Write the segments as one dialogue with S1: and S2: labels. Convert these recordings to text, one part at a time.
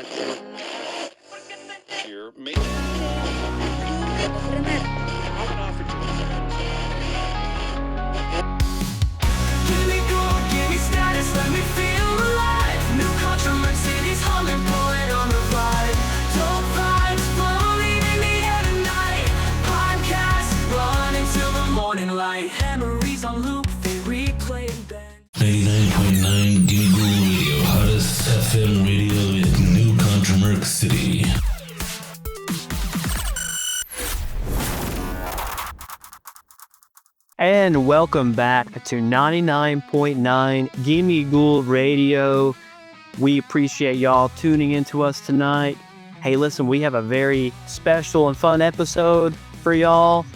S1: Here,
S2: Gimmighoul, give me status, let me feel alive. New Contramerc City's humming, pulling on the vibe. Dope vibes floating in the air tonight. Podcast running till the morning light. Memories on loop, they replay and bend.
S3: 99.9 Gimmighoul Radio, hottest FM radio in New Contramerc City.
S4: And welcome back to 99.9 Gimmighoul Radio. We appreciate y'all tuning into us tonight. Hey, listen, we have a very special and fun episode for y'all.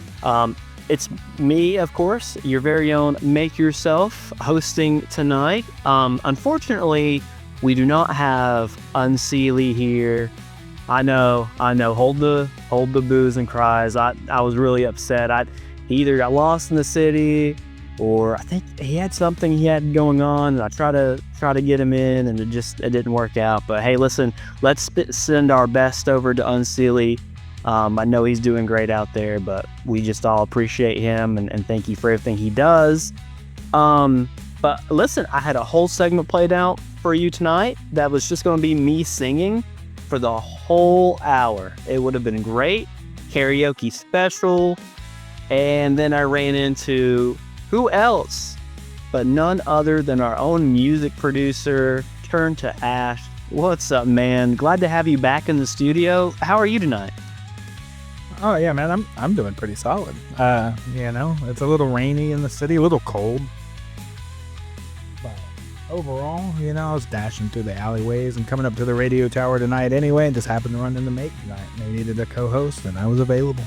S4: It's me, of course, your very own Makeyourself, hosting tonight. Unfortunately, we do not have Unseelie here. I know. Hold the boos and cries. I was really upset. He either got lost in the city, or I think he had something he had going on, and I tried to get him in, and it didn't work out. But hey, listen, let's send our best over to Unseelie. I know he's doing great out there, but we just all appreciate him and thank you for everything he does. But listen, I had a whole segment played out for you tonight that was just going to be me singing for the whole hour. It would have been great. Karaoke special. And then I ran into who else but none other than our own music producer, Turn to Ash. What's up, man? Glad to have you back in the studio. How are you tonight?
S5: Oh yeah, man, I'm doing pretty solid. It's a little rainy in the city, a little cold. But overall, I was dashing through the alleyways and coming up to the radio tower tonight anyway, and just happened to run into Make tonight. They needed a co-host, and I was available.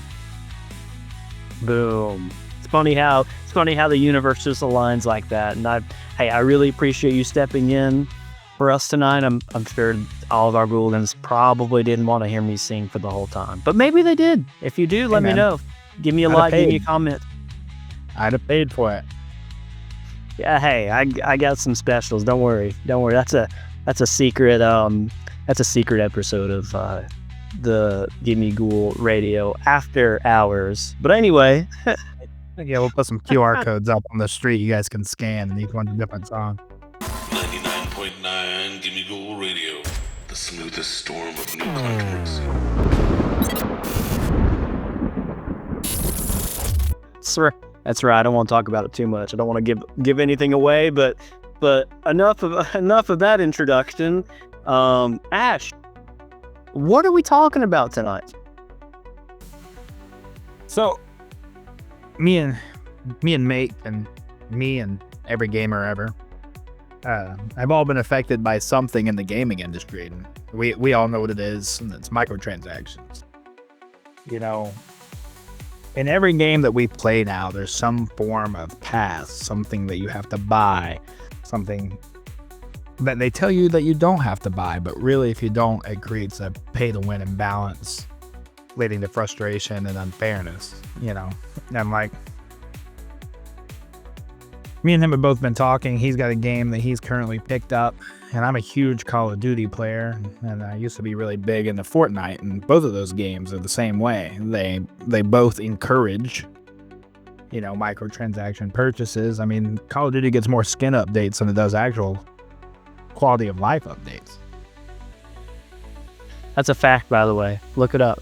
S4: Boom. It's funny how the universe just aligns like that. And I really appreciate you stepping in for us tonight. I'm sure all of our Gouligans probably didn't want to hear me sing for the whole time, but maybe they did. If you do, let me know. Give me a like, give me a comment.
S5: I'd have paid for it.
S4: Yeah, hey, I got some specials. Don't worry. That's a secret. That's a secret episode of the Gimmighoul Radio After Hours. But anyway,
S5: yeah, we'll put some QR codes up on the street you guys can scan, and each one's a different song.
S3: 99.9 Gimmighoul Radio, the smoothest storm of new controversy.
S4: That's right. I don't want to talk about it too much. I don't want to give anything away, but enough of that introduction. Ash, what are we talking about tonight?
S5: So, me and Mate and me and every gamer ever, I've all been affected by something in the gaming industry, and we all know what it is, and it's microtransactions. In every game that we play now, there's some form of pass, something that you have to buy, something that they tell you that you don't have to buy, but really if you don't, it creates a pay-to-win imbalance, leading to frustration and unfairness, And like, me and him have both been talking. He's got a game that he's currently picked up, and I'm a huge Call of Duty player, and I used to be really big into Fortnite, and both of those games are the same way. They both encourage, microtransaction purchases. I mean, Call of Duty gets more skin updates than it does actual quality of life updates.
S4: That's a fact, by the way. Look it up.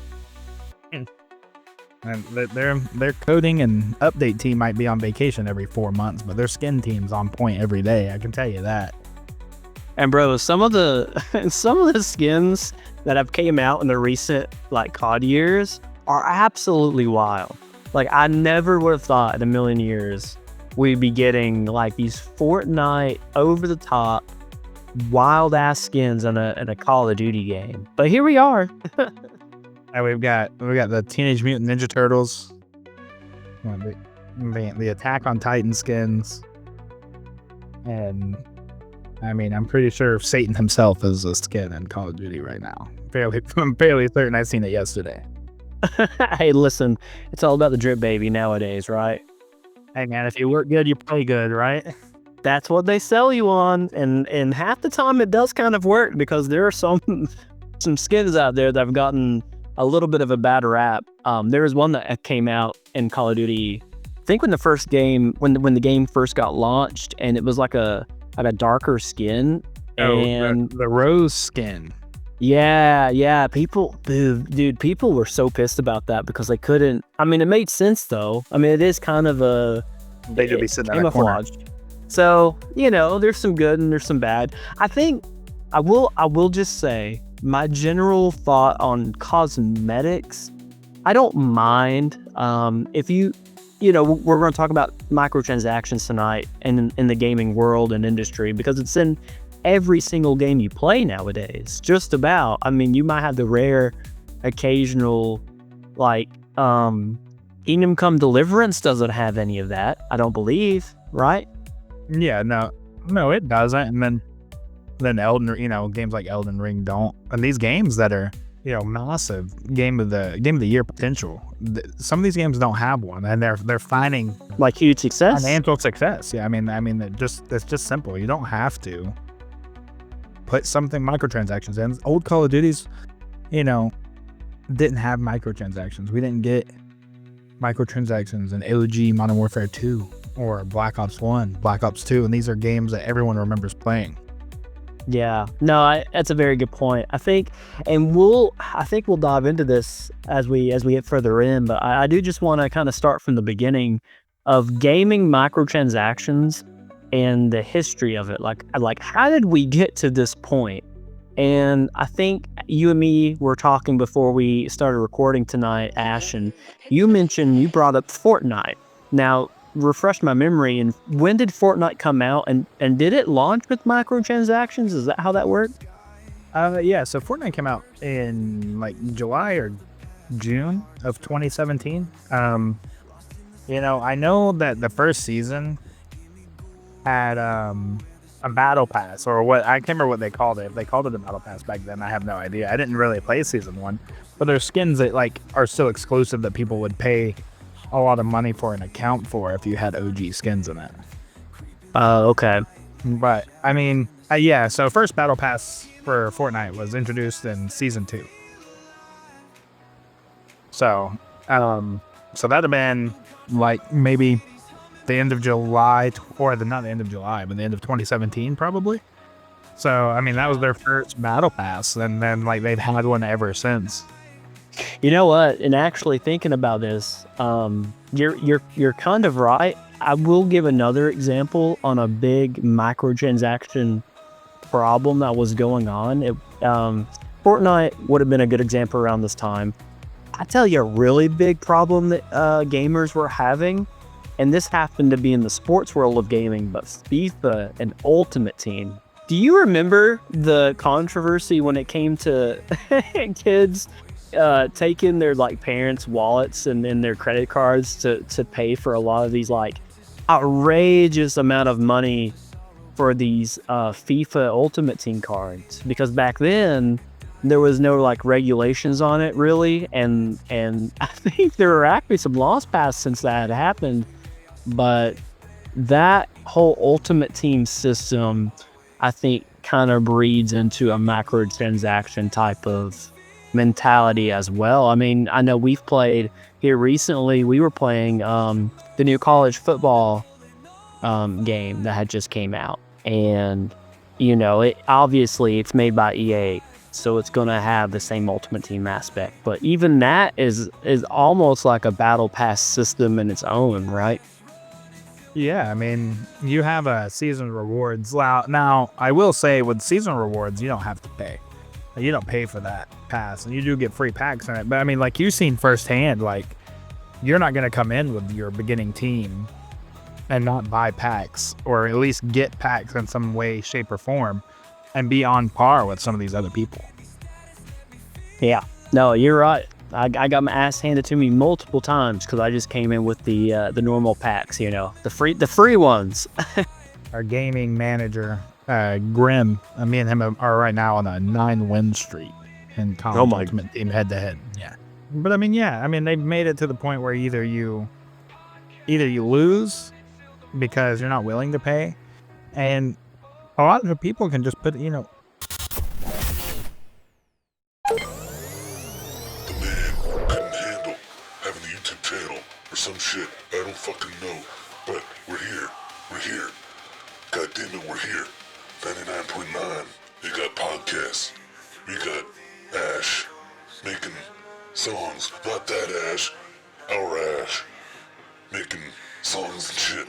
S5: And their coding and update team might be on vacation every 4 months, but their skin team's on point every day. I can tell you that.
S4: And bro, some of the skins that have came out in the recent COD years are absolutely wild. Like, I never would have thought in a million years we'd be getting these Fortnite over the top wild ass skins in a Call of Duty game. But here we are.
S5: And we've got the Teenage Mutant Ninja Turtles, the Attack on Titan skins, and I mean, I'm pretty sure Satan himself is a skin in Call of Duty right now. I'm fairly certain I've seen it yesterday.
S4: Hey, listen, it's all about the drip baby nowadays, right?
S5: Hey man, if you work good, you play good, right?
S4: That's what they sell you on, and half the time it does kind of work, because there are some some skins out there that have gotten a little bit of a bad rap. There was one that came out in Call of Duty, I think when the game first got launched, and it was like a darker skin. And
S5: the rose skin.
S4: Yeah. People were so pissed about that because they couldn't. I mean, it made sense though. I mean, it is kind of
S5: They should be sitting in a corner.
S4: So, there's some good and there's some bad. I think I will just say my general thought on cosmetics, I don't mind if we're going to talk about microtransactions tonight in the gaming world and industry because it's in every single game you play nowadays. Just about. I mean, you might have the rare occasional, like, Kingdom Come Deliverance doesn't have any of that, I don't believe, right?
S5: Yeah, no, it doesn't. And then games like Elden Ring don't. And these games that are, massive game of the year potential. Some of these games don't have one, and they're finding
S4: like huge success,
S5: financial success. Yeah, I mean, it's just simple. You don't have to put something microtransactions in. Old Call of Duties, didn't have microtransactions. We didn't get microtransactions in OG Modern Warfare 2 or Black Ops 1, Black Ops 2, and these are games that everyone remembers playing.
S4: Yeah, no, that's a very good point. I think we'll dive into this as we get further in, but I do just want to kind of start from the beginning of gaming microtransactions and the history of it. Like how did we get to this point? And I think you and me were talking before we started recording tonight, Ash, and you brought up Fortnite. Now, refresh my memory, and when did Fortnite come out, and did it launch with microtransactions? Is that how that worked?
S5: Yeah, so Fortnite came out in like July or June of 2017. I know that the first season had a battle pass, or what, I can't remember what they called it. If they called it a battle pass back then, I have no idea. I didn't really play season 1, but there's skins that like are still exclusive that people would pay a lot of money for an account for if you had OG skins in it.
S4: Okay.
S5: But I mean, yeah, so first battle pass for Fortnite was introduced in season 2. So that'd have been like maybe the end of July, or not the end of July, but the end of 2017 probably. So I mean, that was their first battle pass, and then like they've had one ever since.
S4: You know what? And actually thinking about this, you're kind of right. I will give another example on a big microtransaction problem that was going on. Fortnite would have been a good example around this time. I tell you a really big problem that gamers were having, and this happened to be in the sports world of gaming, but FIFA and Ultimate Team. Do you remember the controversy when it came to kids taking their like parents' wallets and their credit cards to pay for a lot of these like outrageous amount of money for these FIFA Ultimate Team cards? Because back then there was no like regulations on it really, and I think there were actually some laws passed since that had happened, but that whole Ultimate Team system, I think, kind of breeds into a microtransaction type of mentality as well. I mean, I know we've played here recently. We were playing the new college football game that had just came out, and it obviously it's made by EA, so it's going to have the same Ultimate Team aspect. But even that is almost like a battle pass system in its own, right?
S5: Yeah, I mean, you have a season rewards. Now, I will say with season rewards, you don't have to pay. You don't pay for that pass, and you do get free packs in it. But I mean, like you've seen firsthand, like you're not going to come in with your beginning team and not buy packs, or at least get packs in some way, shape, or form, and be on par with some of these other people.
S4: Yeah, no, you're right. I got my ass handed to me multiple times because I just came in with the normal packs, the free ones.
S5: Our gaming manager, Grim, me and him are right now on a 9-win streak in college Ultimate Team head-to-head. Yeah, but I mean, they've made it to the point where either you lose because you're not willing to pay, and a lot of the people can just put
S1: some shit. I don't fucking know. But we're here. We're here. God damn it, we're here. 99.9. You got podcasts. We got Ash making songs. Not that Ash. Our Ash. Making songs and shit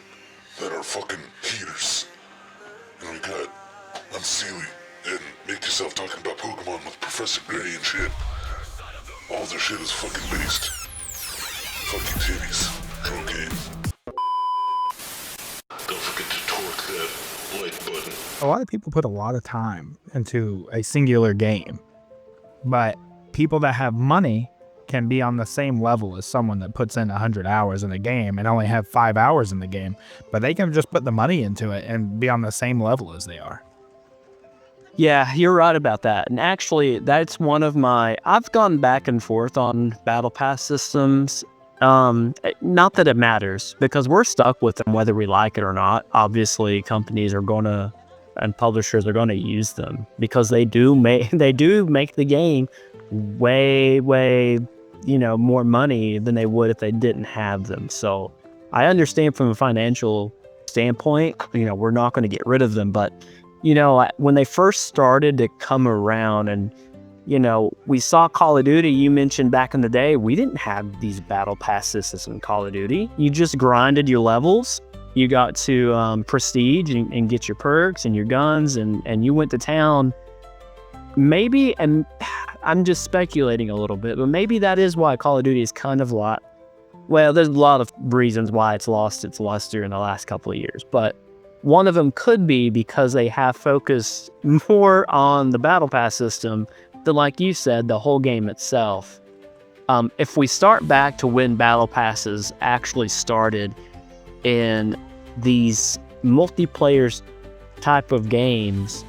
S1: that are fucking heaters. And we got Unseelie and Makeyourself talking about Pokemon with Professor Gray and shit. All their shit is fucking based. Fuck you titties. Cocaine. Don't forget to torque that like button.
S5: A lot of people put a lot of time into a singular game, but people that have money can be on the same level as someone that puts in 100 hours in a game and only have 5 hours in the game, but they can just put the money into it and be on the same level as they are.
S4: Yeah, you're right about that. And actually, that's one of I've gone back and forth on Battle Pass systems. Not that it matters, because we're stuck with them whether we like it or not. Obviously, companies are going to, and publishers are going to use them because they do make the game way, more money than they would if they didn't have them. So I understand from a financial standpoint, we're not going to get rid of them, but when they first started to come around and, we saw Call of Duty, you mentioned back in the day, we didn't have these battle pass systems in Call of Duty. You just grinded your levels. You got to prestige and get your perks and your guns, and you went to town. Maybe, and I'm just speculating a little bit, but maybe that is why Call of Duty is kind of there's a lot of reasons why it's lost its luster in the last couple of years, but one of them could be because they have focused more on the Battle Pass system than, like you said, the whole game itself. If we start back to when Battle Passes actually started in these multiplayer type of games,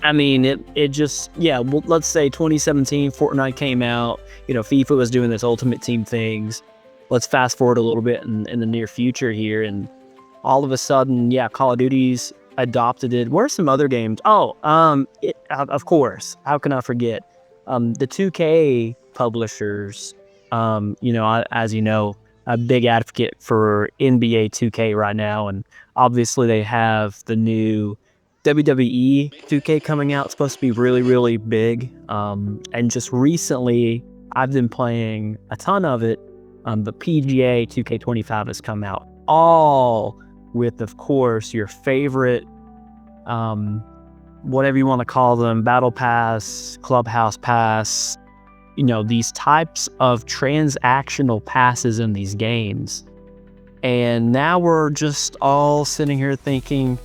S4: it just, let's say 2017, Fortnite came out, FIFA was doing this Ultimate Team things. Let's fast forward a little bit in the near future here, and all of a sudden, Call of Duty's adopted it. Where are some other games? Of course, how can I forget? The 2K publishers, as you know, a big advocate for NBA 2K right now, and obviously they have the new WWE 2K coming out. It's supposed to be really, really big. And just recently, I've been playing a ton of it. The PGA 2K25 has come out, all with, of course, your favorite, whatever you want to call them, Battle Pass, Clubhouse Pass, these types of transactional passes in these games. And now we're just all sitting here thinking,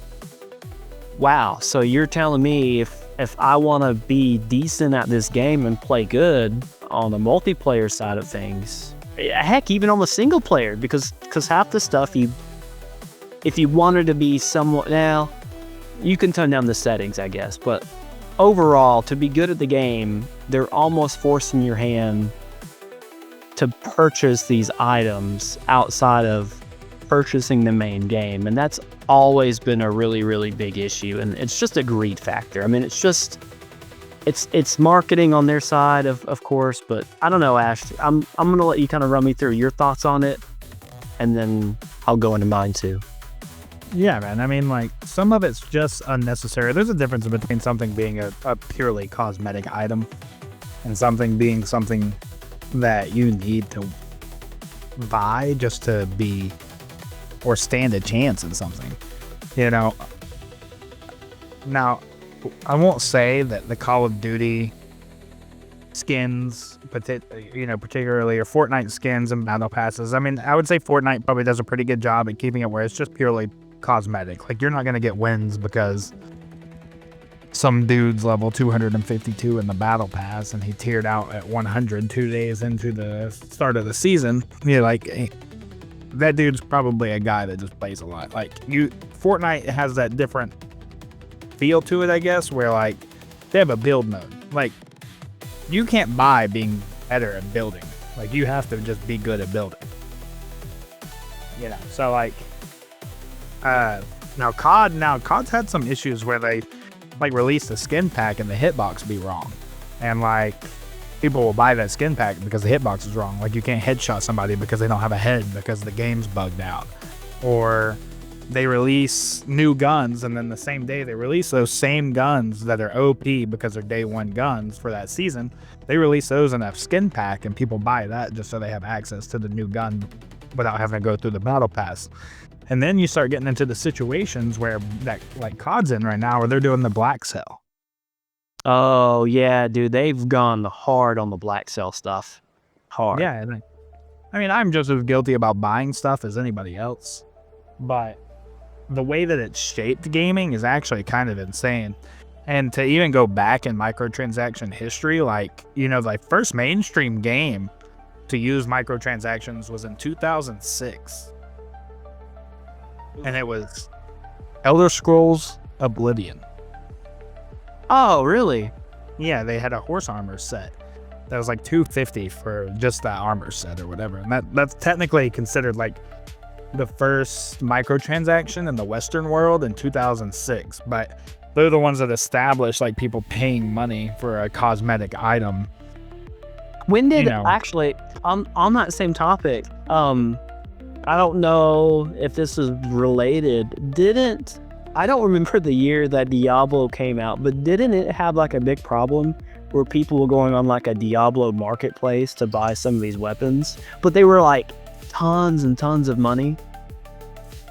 S4: wow, so you're telling me if I want to be decent at this game and play good on the multiplayer side of things, heck, even on the single player, because half the stuff if you wanted to be somewhat, now you can tone down the settings, I guess, but overall, to be good at the game, they're almost forcing your hand to purchase these items outside of purchasing the main game, and that's always been a really, really big issue, and it's just a greed factor. It's marketing on their side, of course, but I don't know, Ash. I'm gonna let you kind of run me through your thoughts on it, and then I'll go into mine too.
S5: Yeah, man. Some of it's just unnecessary. There's a difference between something being a purely cosmetic item and something being something that you need to buy just to be or stand a chance in something. Now, I won't say that the Call of Duty skins, particularly, or Fortnite skins and battle passes. I would say Fortnite probably does a pretty good job at keeping it where it's just purely cosmetic. Like, you're not going to get wins because some dude's level 252 in the battle pass and he tiered out at 100 2 days into the start of the season. That dude's probably a guy that just plays a lot. Fortnite has that different feel to it, I guess, where they have a build mode. You can't buy being better at building. You have to just be good at building. So COD's had some issues where they released a skin pack and the hitbox be wrong. And people will buy that skin pack because the hitbox is wrong. Like, you can't headshot somebody because they don't have a head because the game's bugged out. Or they release new guns, and then the same day they release those same guns that are OP because they're day one guns for that season. They release those in a skin pack, and people buy that just so they have access to the new gun without having to go through the battle pass. And then you start getting into the situations where, that like COD's in right now, where they're doing the black sale.
S4: Oh, yeah, dude. They've gone hard on the black sale stuff. Hard.
S5: Yeah. And I mean, I'm just as guilty about buying stuff as anybody else. But the way that it's shaped gaming is actually kind of insane. And to even go back in microtransaction history, like, you know, the first mainstream game to use microtransactions was in 2006. And it was Elder Scrolls Oblivion.
S4: Oh, really?
S5: Yeah, they had a horse armor set that was like $250 for just that armor set or whatever. And that's technically considered like the first microtransaction in the Western world in 2006. But they're the ones that established like people paying money for a cosmetic item.
S4: When did actually on that same topic? I don't know if this is related. I don't remember the year that Diablo came out, but didn't it have like a big problem where people were going on like a Diablo marketplace to buy some of these weapons, but they were like tons and tons of money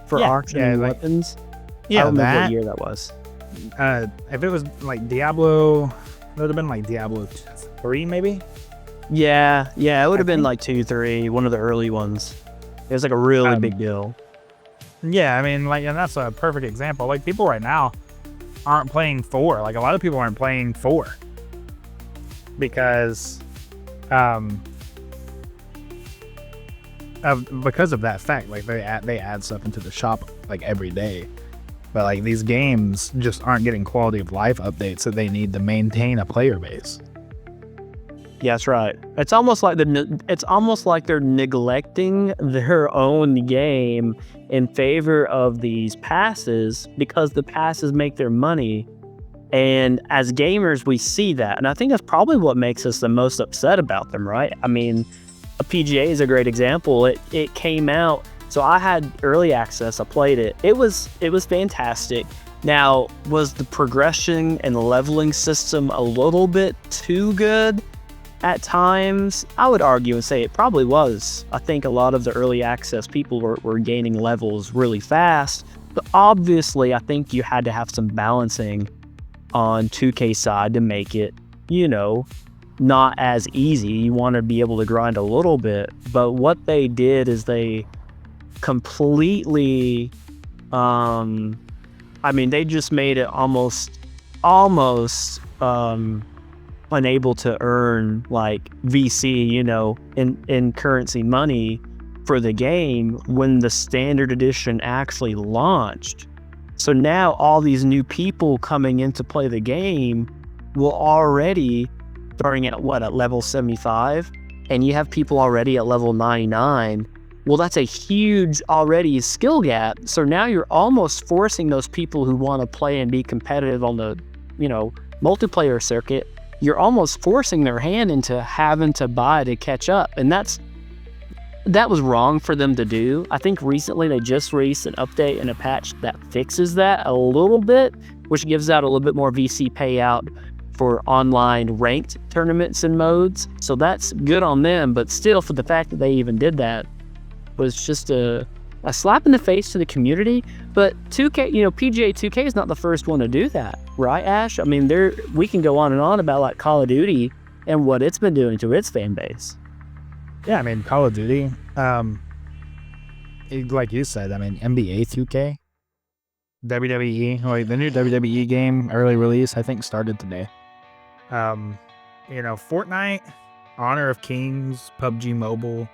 S4: for auction weapons? Yeah, I don't remember what year that was.
S5: If it was like Diablo, it would have been like Diablo 3 maybe?
S4: Yeah, it would have been like 2, 3, one of the early ones. It was like a really big deal.
S5: Yeah, I mean, like, and that's a perfect example. Like, people right now aren't playing 4. Like, a lot of people aren't playing 4 because of that fact. Like, they add stuff into the shop like every day, but like these games just aren't getting quality of life updates that they need to maintain a player base.
S4: Yeah, that's right. It's almost like they're neglecting their own game in favor of these passes because the passes make their money. And as gamers, we see that. And I think that's probably what makes us the most upset about them, right? I mean, a PGA is a great example. It came out, so I had early access. I played it. It was fantastic. Now, was the progression and leveling system a little bit too good? At times, I would argue and say it probably was. I think a lot of the early access people were gaining levels really fast, but obviously I think you had to have some balancing on 2K side to make it, not as easy. You want to be able to grind a little bit, but what they did is they completely, they just made it almost unable to earn like VC, in currency money for the game when the standard edition actually launched. So now all these new people coming in to play the game will already starting at level 75, and you have people already at level 99. Well, that's a huge already skill gap. So now you're almost forcing those people who want to play and be competitive on the, multiplayer circuit. You're almost forcing their hand into having to buy to catch up. And that was wrong for them to do. I think recently they just released an update and a patch that fixes that a little bit, which gives out a little bit more VC payout for online ranked tournaments and modes. So that's good on them, but still, for the fact that they even did that was just a slap in the face to the community. But 2K, PGA 2K is not the first one to do that, right, Ash? I mean, we can go on and on about like Call of Duty and what it's been doing to its fan base.
S5: Yeah, I mean, Call of Duty, like you said, NBA 2K, WWE, like the new WWE game, early release, I think started today. Fortnite, Honor of Kings, PUBG Mobile,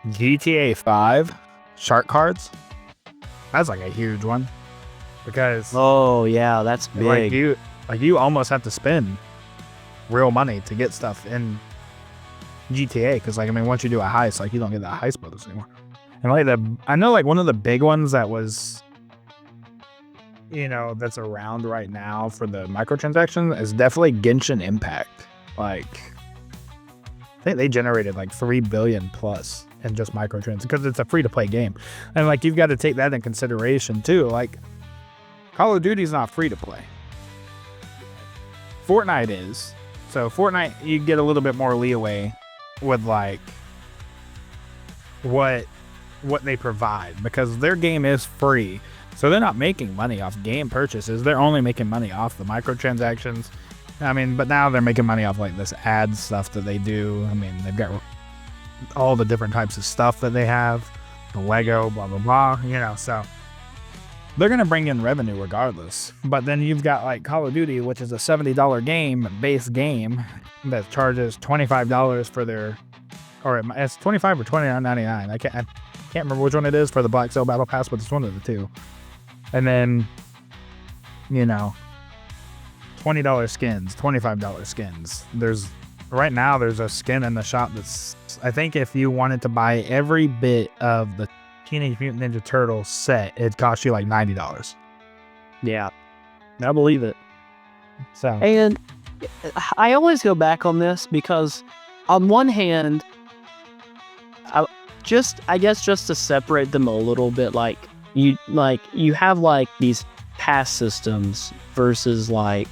S5: GTA 5, Shark Cards. That's like a huge one because
S4: that's big.
S5: You almost have to spend real money to get stuff in GTA because once you do a heist, you don't get that heist bonus anymore. And I know one of the big ones that was that's around right now for the microtransactions is definitely Genshin Impact. think they generated like 3 billion plus in just microtransactions because it's a free-to-play game. And like you've got to take that in consideration too. Like Call of Duty's not free-to-play. Fortnite is. So Fortnite, you get a little bit more leeway with like what they provide because their game is free. So they're not making money off game purchases. They're only making money off the microtransactions. I mean, but now they're making money off like this ad stuff that they do. I mean, they've got all the different types of stuff that they have, the Lego, blah, blah, blah, you know, so they're going to bring in revenue regardless. But then you've got like Call of Duty, which is a $70 base game that charges $25 for their, or it's $25 or $29.99. I can't remember which one it is for the Black Sail Battle Pass, but it's one of the two. And then, you know, $20 skins, $25 skins. Right now there's a skin in the shop that's, I think if you wanted to buy every bit of the Teenage Mutant Ninja Turtles set, it'd cost you like $90.
S4: Yeah, I believe it.
S5: So,
S4: and I always go back on this because on one hand, I guess just to separate them a little bit, like you have like these pass systems versus like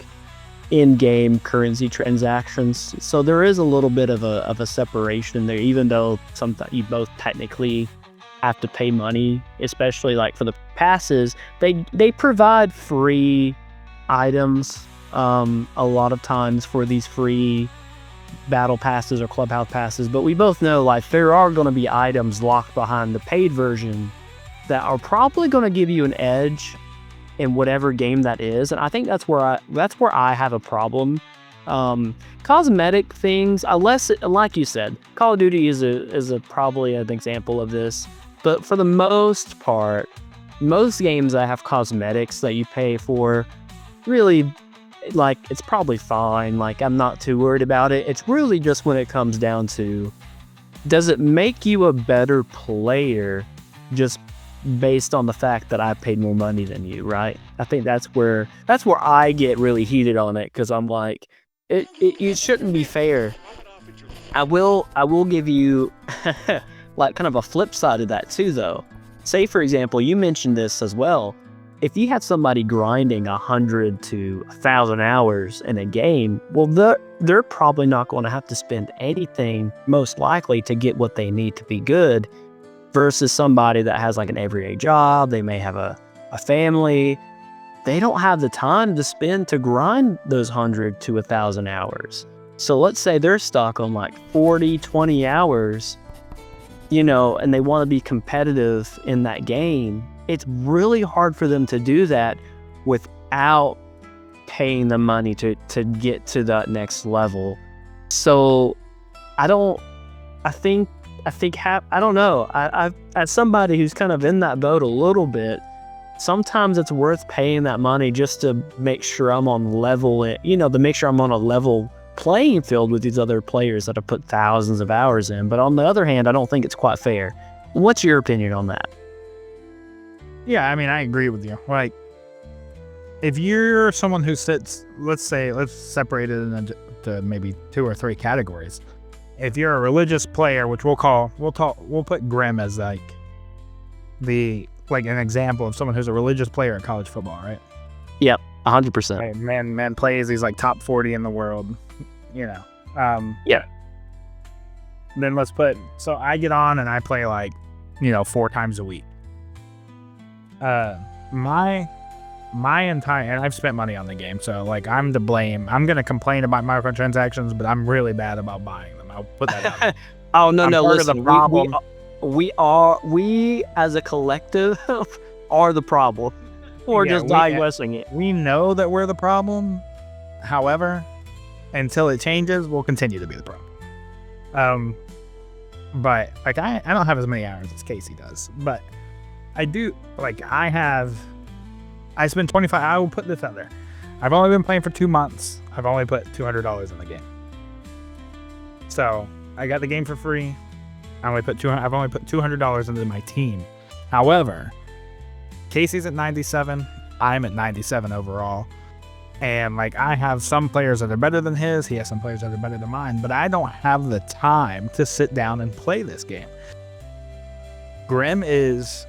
S4: in-game currency transactions. So there is a little bit of a separation there, even though sometimes you both technically have to pay money, especially like for the passes. They provide free items a lot of times for these free battle passes or clubhouse passes, but we both know like there are going to be items locked behind the paid version that are probably going to give you an edge in whatever game that is. And I think that's where I have a problem. Cosmetic things, unless like you said, Call of Duty is probably an example of this, but for the most part, most games that have cosmetics that you pay for, really, like, it's probably fine. Like, I'm not too worried about it. It's really just when it comes down to, does it make you a better player just based on the fact that I paid more money than you, right? I think that's where I get really heated on it, because I'm like, it shouldn't be fair. I will give you like kind of a flip side of that too, though. Say, for example, you mentioned this as well. If you had somebody grinding 100 to 1,000 hours in a game, well, they're probably not going to have to spend anything, most likely, to get what they need to be good, versus somebody that has like an everyday job. They may have a family. They don't have the time to spend to grind those 100 to 1,000 hours. So let's say they're stuck on like 40, 20 hours, you know, and they want to be competitive in that game. It's really hard for them to do that without paying the money to get to that next level. So I don't know. As somebody who's kind of in that boat a little bit, sometimes it's worth paying that money just to make sure I'm on level, to make sure I'm on a level playing field with these other players that have put thousands of hours in. But on the other hand, I don't think it's quite fair. What's your opinion on that?
S5: Yeah, I mean, I agree with you. Like, if you're someone who sits, let's separate it into maybe 2 or 3 categories. If you're a religious player, which we'll put Grimm as like an example of someone who's a religious player in college football, right?
S4: Yep, 100%.
S5: Right, man plays. He's like top 40 in the world, Yeah. Then so I get on and I play like, 4 times a week. My entire, and I've spent money on the game, so like I'm to blame. I'm gonna complain about microtransactions, but I'm really bad about buying them. I'll put that out.
S4: Oh no,
S5: listen,
S4: the problem. We as a collective are the problem. We're just diagnosing it.
S5: We know that we're the problem. However, until it changes, we'll continue to be the problem. But like I don't have as many hours as Casey does, but I do. Like I spend 25. I will put this out there. I've only been playing for 2 months. I've only put $200 in the game. So I got the game for free. I've only put $200 into my team. However, Casey's at 97. I'm at 97 overall, And like, I have some players that are better than his, he has some players that are better than mine, but I don't have the time to sit down and play this game. Grim is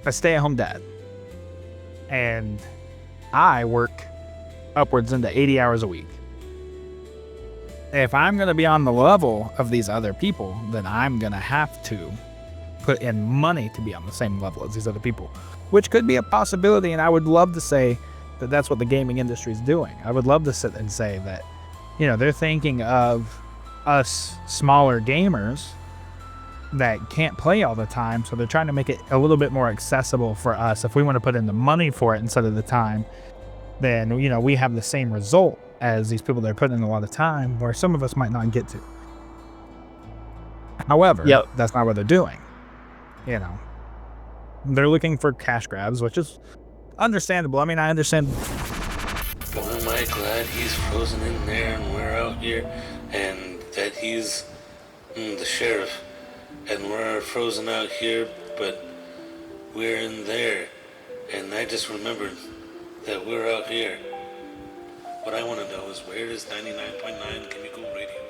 S5: a stay-at-home dad, and I work upwards into 80 hours a week. If I'm going to be on the level of these other people, then I'm going to have to put in money to be on the same level as these other people, which could be a possibility. And I would love to say that that's what the gaming industry is doing. I would love to sit and say that, you know, they're thinking of us smaller gamers that can't play all the time, so they're trying to make it a little bit more accessible for us. If we want to put in the money for it instead of the time, then, you know, we have the same result as these people that are putting in a lot of time, where some of us might not get to. However, that's not what they're doing. You know, they're looking for cash grabs, which is understandable. I mean, I understand.
S3: Well, am I glad he's frozen in there and we're out here, and that he's the sheriff, and we're frozen out here, but we're in there. And I just remembered that we're out here. What I want to know is, where is 99.9 Gimmighoul Radio?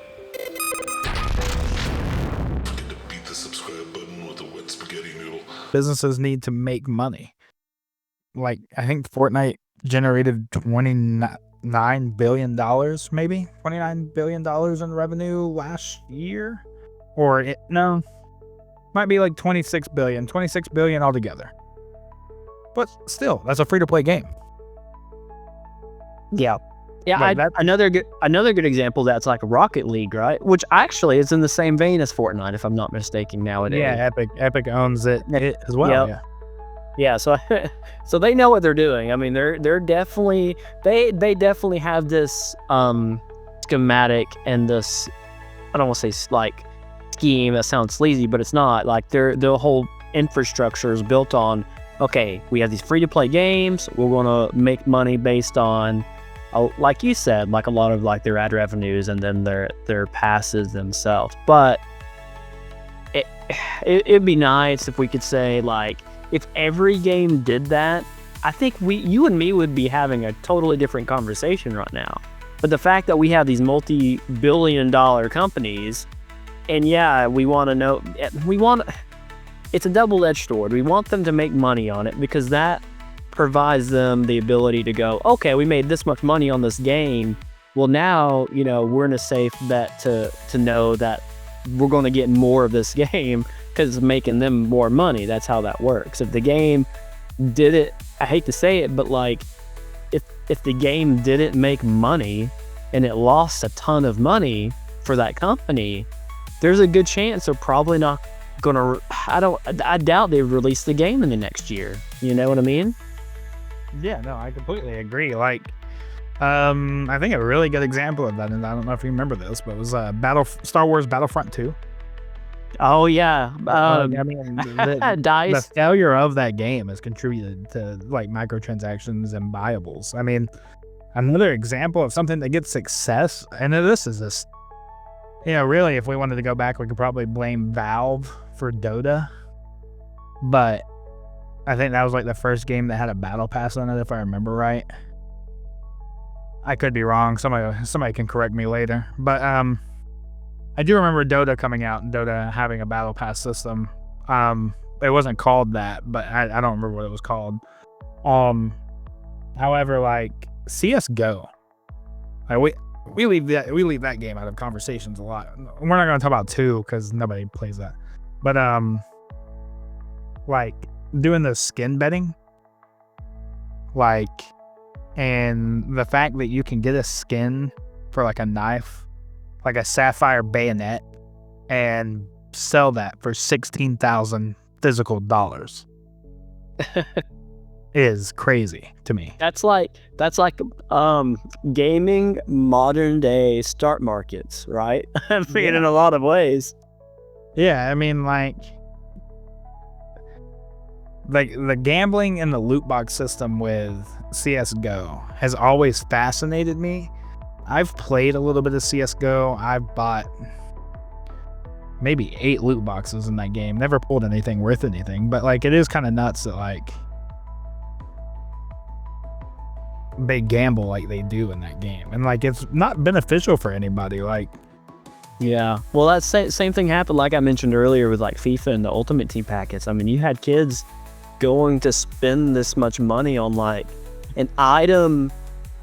S1: Forget to beat the subscribe button with a wet spaghetti noodle.
S5: Businesses need to make money. Like, I think Fortnite generated $29 billion, maybe $29 billion in revenue last year, might be like 26 billion altogether. But still, that's a free-to-play game.
S4: Yeah, another good example that's like Rocket League, right? Which actually is in the same vein as Fortnite, if I'm not mistaken nowadays.
S5: Yeah, Epic owns it as well.
S4: Yep. Yeah, so they know what they're doing. I mean, they're definitely they definitely have this schematic and this, I don't want to say like scheme that sounds sleazy, but it's not. Like, their whole infrastructure is built on, okay, we have these free-to-play games, we're going to make money based on, like you said, like a lot of like their ad revenues and then their passes themselves. But it'd be nice if we could say, like, if every game did that, I think you and me would be having a totally different conversation right now. But the fact that we have these multi-billion-dollar companies, and yeah, it's a double-edged sword. We want them to make money on it because that provides them the ability to go, okay, we made this much money on this game. Well, now, you know, we're in a safe bet to know that we're going to get more of this game because it's making them more money. That's how that works. If the game did it, I hate to say it, but like, if the game didn't make money and it lost a ton of money for that company, there's a good chance they're probably not gonna, I doubt they release the game in the next year. You know what I mean?
S5: Yeah, no, I completely agree. Like, I think a really good example of that, and I don't know if you remember this, but it was Star Wars Battlefront 2.
S4: Oh yeah.
S5: I mean, the failure of that game has contributed to like microtransactions and buyables. I mean, another example of something that gets success, and this is this, you know, really, if we wanted to go back, we could probably blame Valve for Dota, but I think that was like the first game that had a battle pass on it, if I remember right. I could be wrong. Somebody can correct me later, but I do remember Dota coming out and Dota having a battle pass system. It wasn't called that, but I don't remember what it was called. However, like CS:GO, like we leave that game out of conversations a lot. We're not going to talk about 2 because nobody plays that. But like doing the skin betting, like, and the fact that you can get a skin for like a knife, like a sapphire bayonet, and sell that for 16,000 physical dollars is crazy to me.
S4: That's like gaming modern day stock markets, right? I mean, in a lot of ways.
S5: Yeah, I mean, like the gambling and the loot box system with CS:GO has always fascinated me. I've played a little bit of CS:GO. I've bought maybe 8 loot boxes in that game. Never pulled anything worth anything, but like, it is kind of nuts that like big gamble like they do in that game, and like it's not beneficial for anybody. Like,
S4: Yeah. Well, that same thing happened, like I mentioned earlier, with like FIFA and the Ultimate Team packets. I mean, you had kids going to spend this much money on like an item.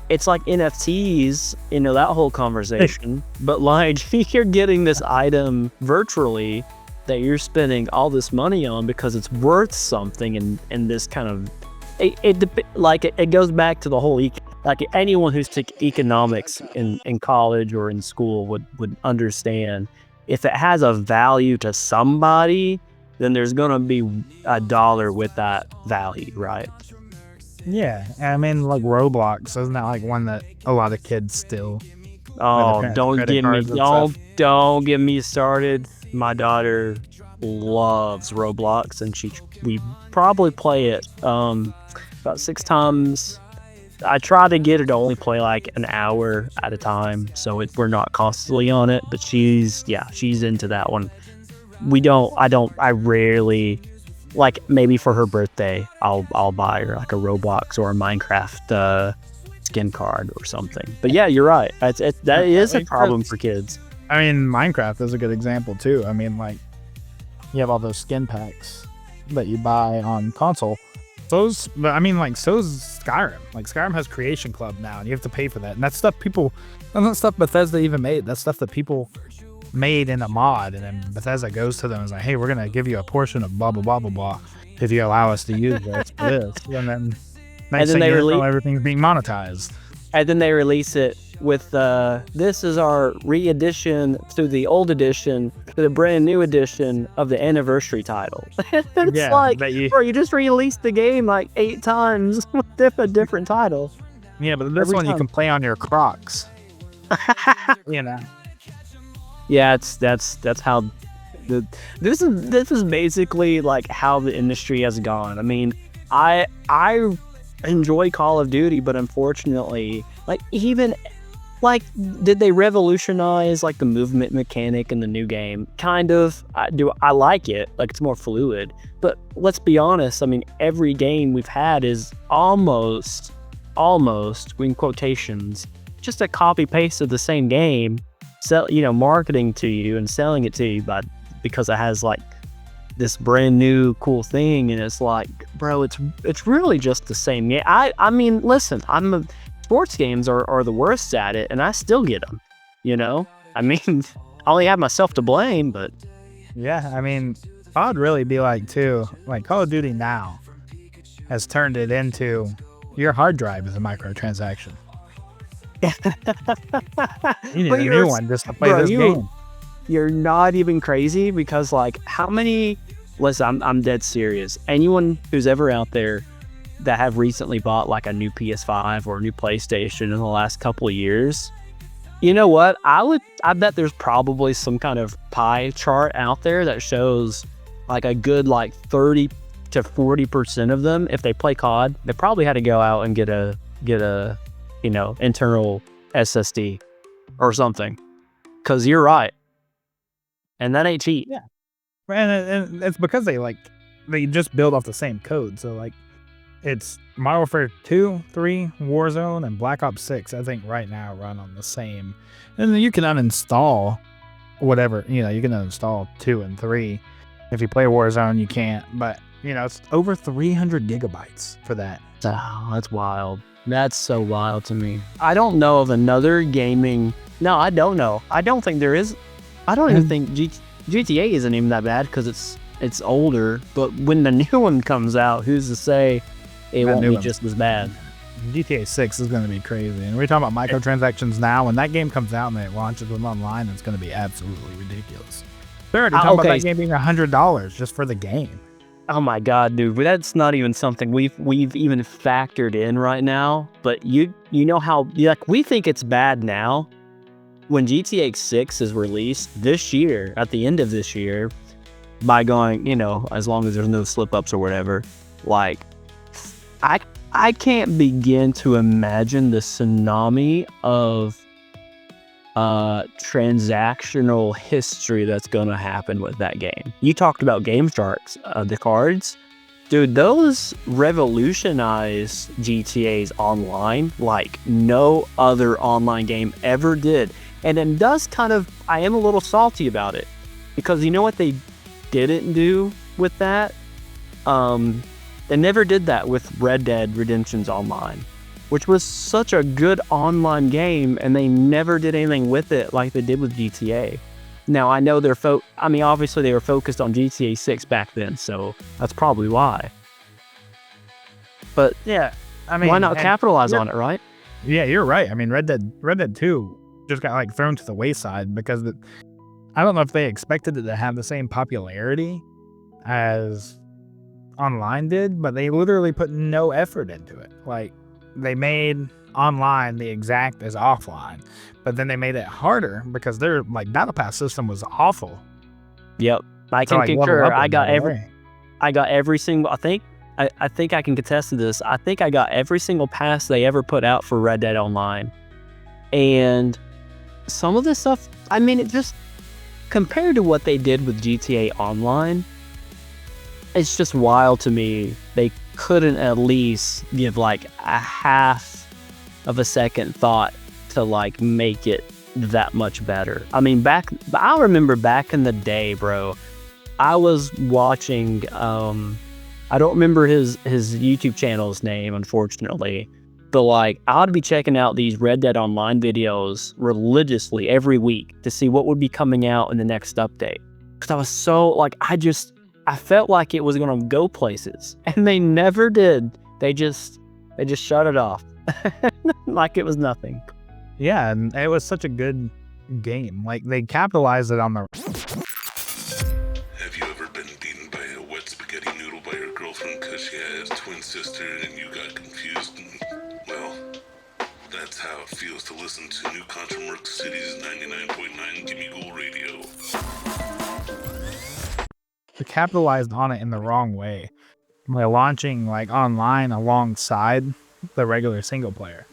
S4: It's like NFTs, that whole conversation. But like, you're getting this item virtually that you're spending all this money on because it's worth something, and this kind of it goes back to the whole like anyone who's took economics in college or in school would understand, if it has a value to somebody, then there's gonna be a dollar with that value, right?
S5: yeah, I mean, like Roblox, isn't that like one that a lot of kids still?
S4: Oh,
S5: Credit
S4: don't get me
S5: cards and stuff.
S4: don't get me started. My daughter loves Roblox, and we probably play it about 6 times. I try to get her to only play like an hour at a time, so we're not constantly on it. But she's into that one. I rarely, like, maybe for her birthday, I'll buy her like a Roblox or a Minecraft skin card or something. But yeah, you're right. That is a problem for kids.
S5: I mean, Minecraft is a good example too. I mean, like, you have all those skin packs that you buy on console. But I mean, like, so's Skyrim. Like, Skyrim has Creation Club now, and you have to pay for that. And that's stuff that's not stuff Bethesda even made. That's stuff that people made in a mod, and then Bethesda goes to them and is like, hey, we're gonna give you a portion of blah blah blah blah blah if you allow us to use this for this. And then next thing you know, everything's being monetized.
S4: And then they release it with this is our re-edition to the old edition to the brand new edition of the anniversary title. It's like, bro, you just released the game like 8 times with a different title.
S5: Yeah, but this one you can play on your Crocs.
S4: Yeah, that's how this is basically like how the industry has gone. I mean, I enjoy Call of Duty, but unfortunately, like, even like, did they revolutionize like the movement mechanic in the new game? Kind of. I like it. Like, it's more fluid. But let's be honest. I mean, every game we've had is almost in quotations, just a copy paste of the same game, marketing to you and selling it to you, because it has like this brand new cool thing, and it's like, bro, it's really just the same game. I mean, listen, sports games are the worst at it, and I still get them. I mean, I only have myself to blame, but
S5: yeah, I mean, I'd really be like too, like, Call of Duty now has turned it into your hard drive is a microtransaction. You need a new one just to play this game.
S4: You're not even crazy, because like, how many? Listen, I'm dead serious. Anyone who's ever out there that have recently bought like a new PS5 or a new PlayStation in the last couple of years, you know what? I bet there's probably some kind of pie chart out there that shows like a good like 30 to 40% of them, if they play COD, they probably had to go out and get a internal SSD or something. Cause you're right. And that ain't cheap.
S5: Yeah. And it's because they just build off the same code. So like, it's Modern Warfare 2, 3, Warzone, and Black Ops 6, I think right now run on the same. And then you can uninstall whatever, you can uninstall 2 and 3. If you play Warzone, you can't. But, it's over 300 gigabytes for that.
S4: Oh, that's wild. That's so wild to me. I don't know of another gaming... No, I don't know. I don't think there is... I don't even think GTA isn't even that bad, because it's older. But when the new one comes out, who's to say it won't be just as bad?
S5: GTA 6 is going to be crazy. And we're talking about microtransactions now. When that game comes out and it launches with online, it's going to be absolutely ridiculous. They're already talking about that game being $100 just for the game.
S4: Oh my God, dude! That's not even something we've even factored in right now. But you know how, like, we think it's bad now. When GTA 6 is released this year, at the end of this year, by going, as long as there's no slip-ups or whatever, like, I can't begin to imagine the tsunami of transactional history that's going to happen with that game. You talked about Game Sharks, the cards. Dude, those revolutionized GTA's online like no other online game ever did. And it does I am a little salty about it. Because you know what they didn't do with that? They never did that with Red Dead Redemption's online, which was such a good online game, and they never did anything with it like they did with GTA. Now, I know obviously they were focused on GTA 6 back then, so that's probably why. But
S5: Yeah, I mean,
S4: why not capitalize on it, right?
S5: Yeah, you're right. I mean, Red Dead 2 just got like thrown to the wayside because I don't know if they expected it to have the same popularity as online did, but they literally put no effort into it. Like, they made online the exact as offline, but then they made it harder because their like battle pass system was awful.
S4: Yep, I can concur. I got every single. I think I can contest to this. I think I got every single pass they ever put out for Red Dead Online, and some of this stuff. I mean, it just compared to what they did with GTA Online, it's just wild to me. They couldn't at least give like a half of a second thought to like make it that much better. I mean, I remember back in the day, bro, I was watching, I don't remember his YouTube channel's name, unfortunately, but like I would be checking out these Red Dead Online videos religiously every week to see what would be coming out in the next update. Because I was so like, I felt like it was going to go places, and they never did. They just shut it off like it was nothing.
S5: Yeah, and it was such a good game. Like, they capitalized it on the...
S1: Have you ever been beaten by a wet spaghetti noodle by your girlfriend because she has a twin sister and you got confused? Well, that's how it feels to listen to new Contramerc City's 99.9 Gimmighoul Radio.
S5: They capitalized on it in the wrong way by launching like online alongside the regular single player.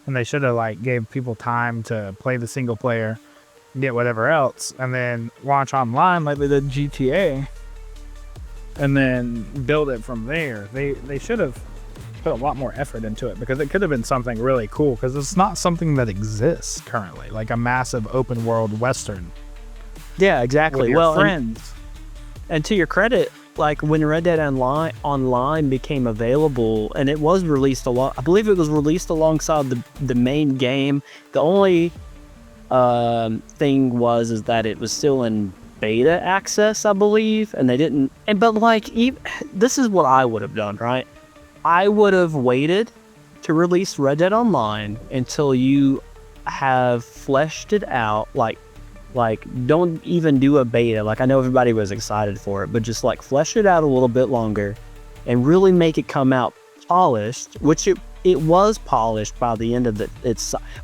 S5: And they should have like gave people time to play the single player, get whatever else, and then launch online like they did GTA, and then build it from there. They should have put a lot more effort into it, because it could have been something really cool, because it's not something that exists currently, like a massive open world Western.
S4: Yeah, exactly.
S5: With your friends.
S4: And to your credit, like when Red Dead Online became available, and it was released I believe it was released alongside the main game. The only thing is that it was still in beta access, I believe, and they didn't. But like, this is what I would have done, right? I would have waited to release Red Dead Online until you have fleshed it out, like don't even do a beta. Like, I know everybody was excited for it, but just like flesh it out a little bit longer and really make it come out polished, which it was polished by the end of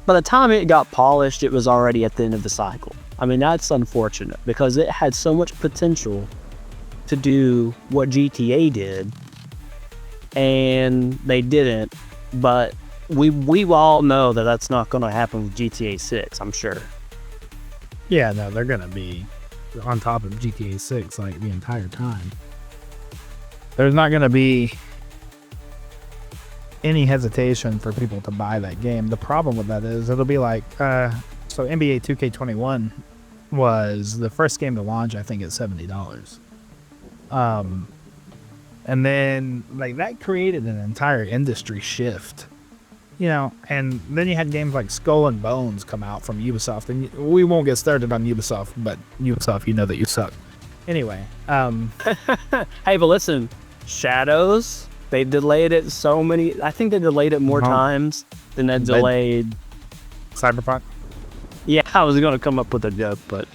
S4: by the time it got polished, it was already at the end of the cycle. I mean, that's unfortunate, because it had so much potential to do what GTA did, and they didn't. But we all know that that's not going to happen with GTA 6, I'm sure.
S5: Yeah, no, they're gonna be on top of GTA 6 like the entire time. There's not gonna be any hesitation for people to buy that game. The problem with that is it'll be like, so NBA 2K21 was the first game to launch, I think, at $70. And then like that created an entire industry shift. You know, and then you had games like Skull and Bones come out from Ubisoft, and we won't get started on Ubisoft, but Ubisoft, you know that you suck. Anyway,
S4: hey, but listen, Shadows, they delayed it I think they delayed it more times than they delayed
S5: Cyberpunk.
S4: Yeah, I was going to come up with a joke, but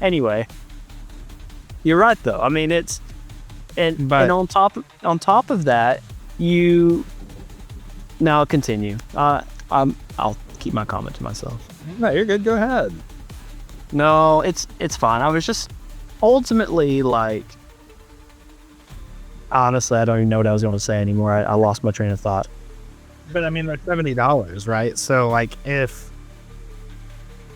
S4: anyway, you're right though. I mean, and on top of that, Now continue. I'll keep my comment to myself.
S5: No, you're good. Go ahead.
S4: No, it's fine. I was just ultimately like, honestly, I don't even know what I was going to say anymore. I lost my train of thought.
S5: But I mean, they're $70, right? So like, if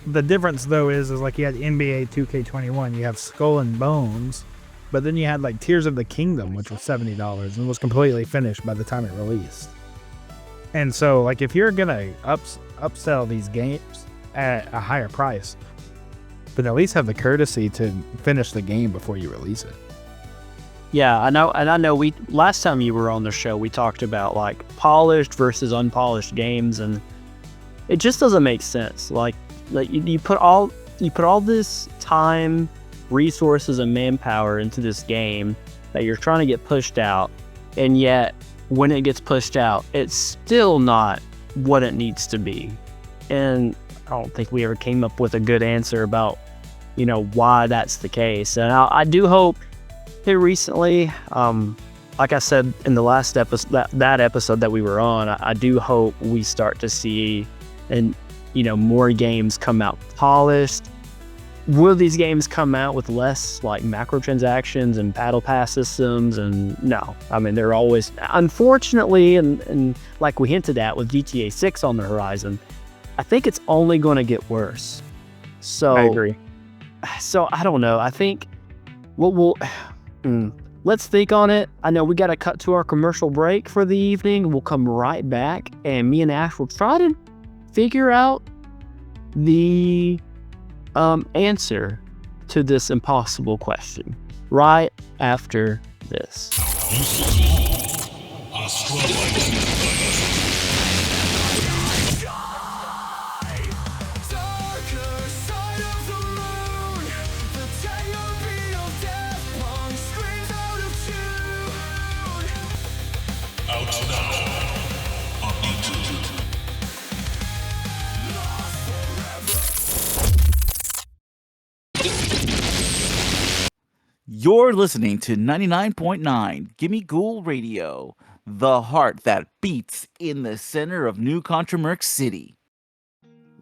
S5: the difference though is like you had NBA 2K21, you have Skull and Bones, But then you had like Tears of the Kingdom, which was $70 and was completely finished by the time it released. And so, like, if you're gonna upsell these games at a higher price, but at least have the courtesy to finish the game before you release it.
S4: Yeah, I know, and I know we last time you were on the show, we talked about like polished versus unpolished games, and it just doesn't make sense. Like you put all this time, resources, and manpower into this game that you're trying to get pushed out, and yet when it gets pushed out, it's still not what it needs to be. And I don't think we ever came up with a good answer about, you know, why that's the case. And I do hope here recently, like I said in the last episode, that episode that we were on, I do hope we start to see, and you know, more games come out polished. Will these games come out with less like macrotransactions and battle pass systems? And no, I mean, they're always, unfortunately, and like we hinted at with GTA 6 on the horizon, I think it's only going to get worse. So
S5: I agree.
S4: So I don't know. I think let's think on it. I know we got to cut to our commercial break for the evening. We'll come right back, and me and Ash will try to figure out the answer to this impossible question right after this.
S6: You're listening to 99.9 Gimmighoul Radio, the heart that beats in the center of New Contramerc City.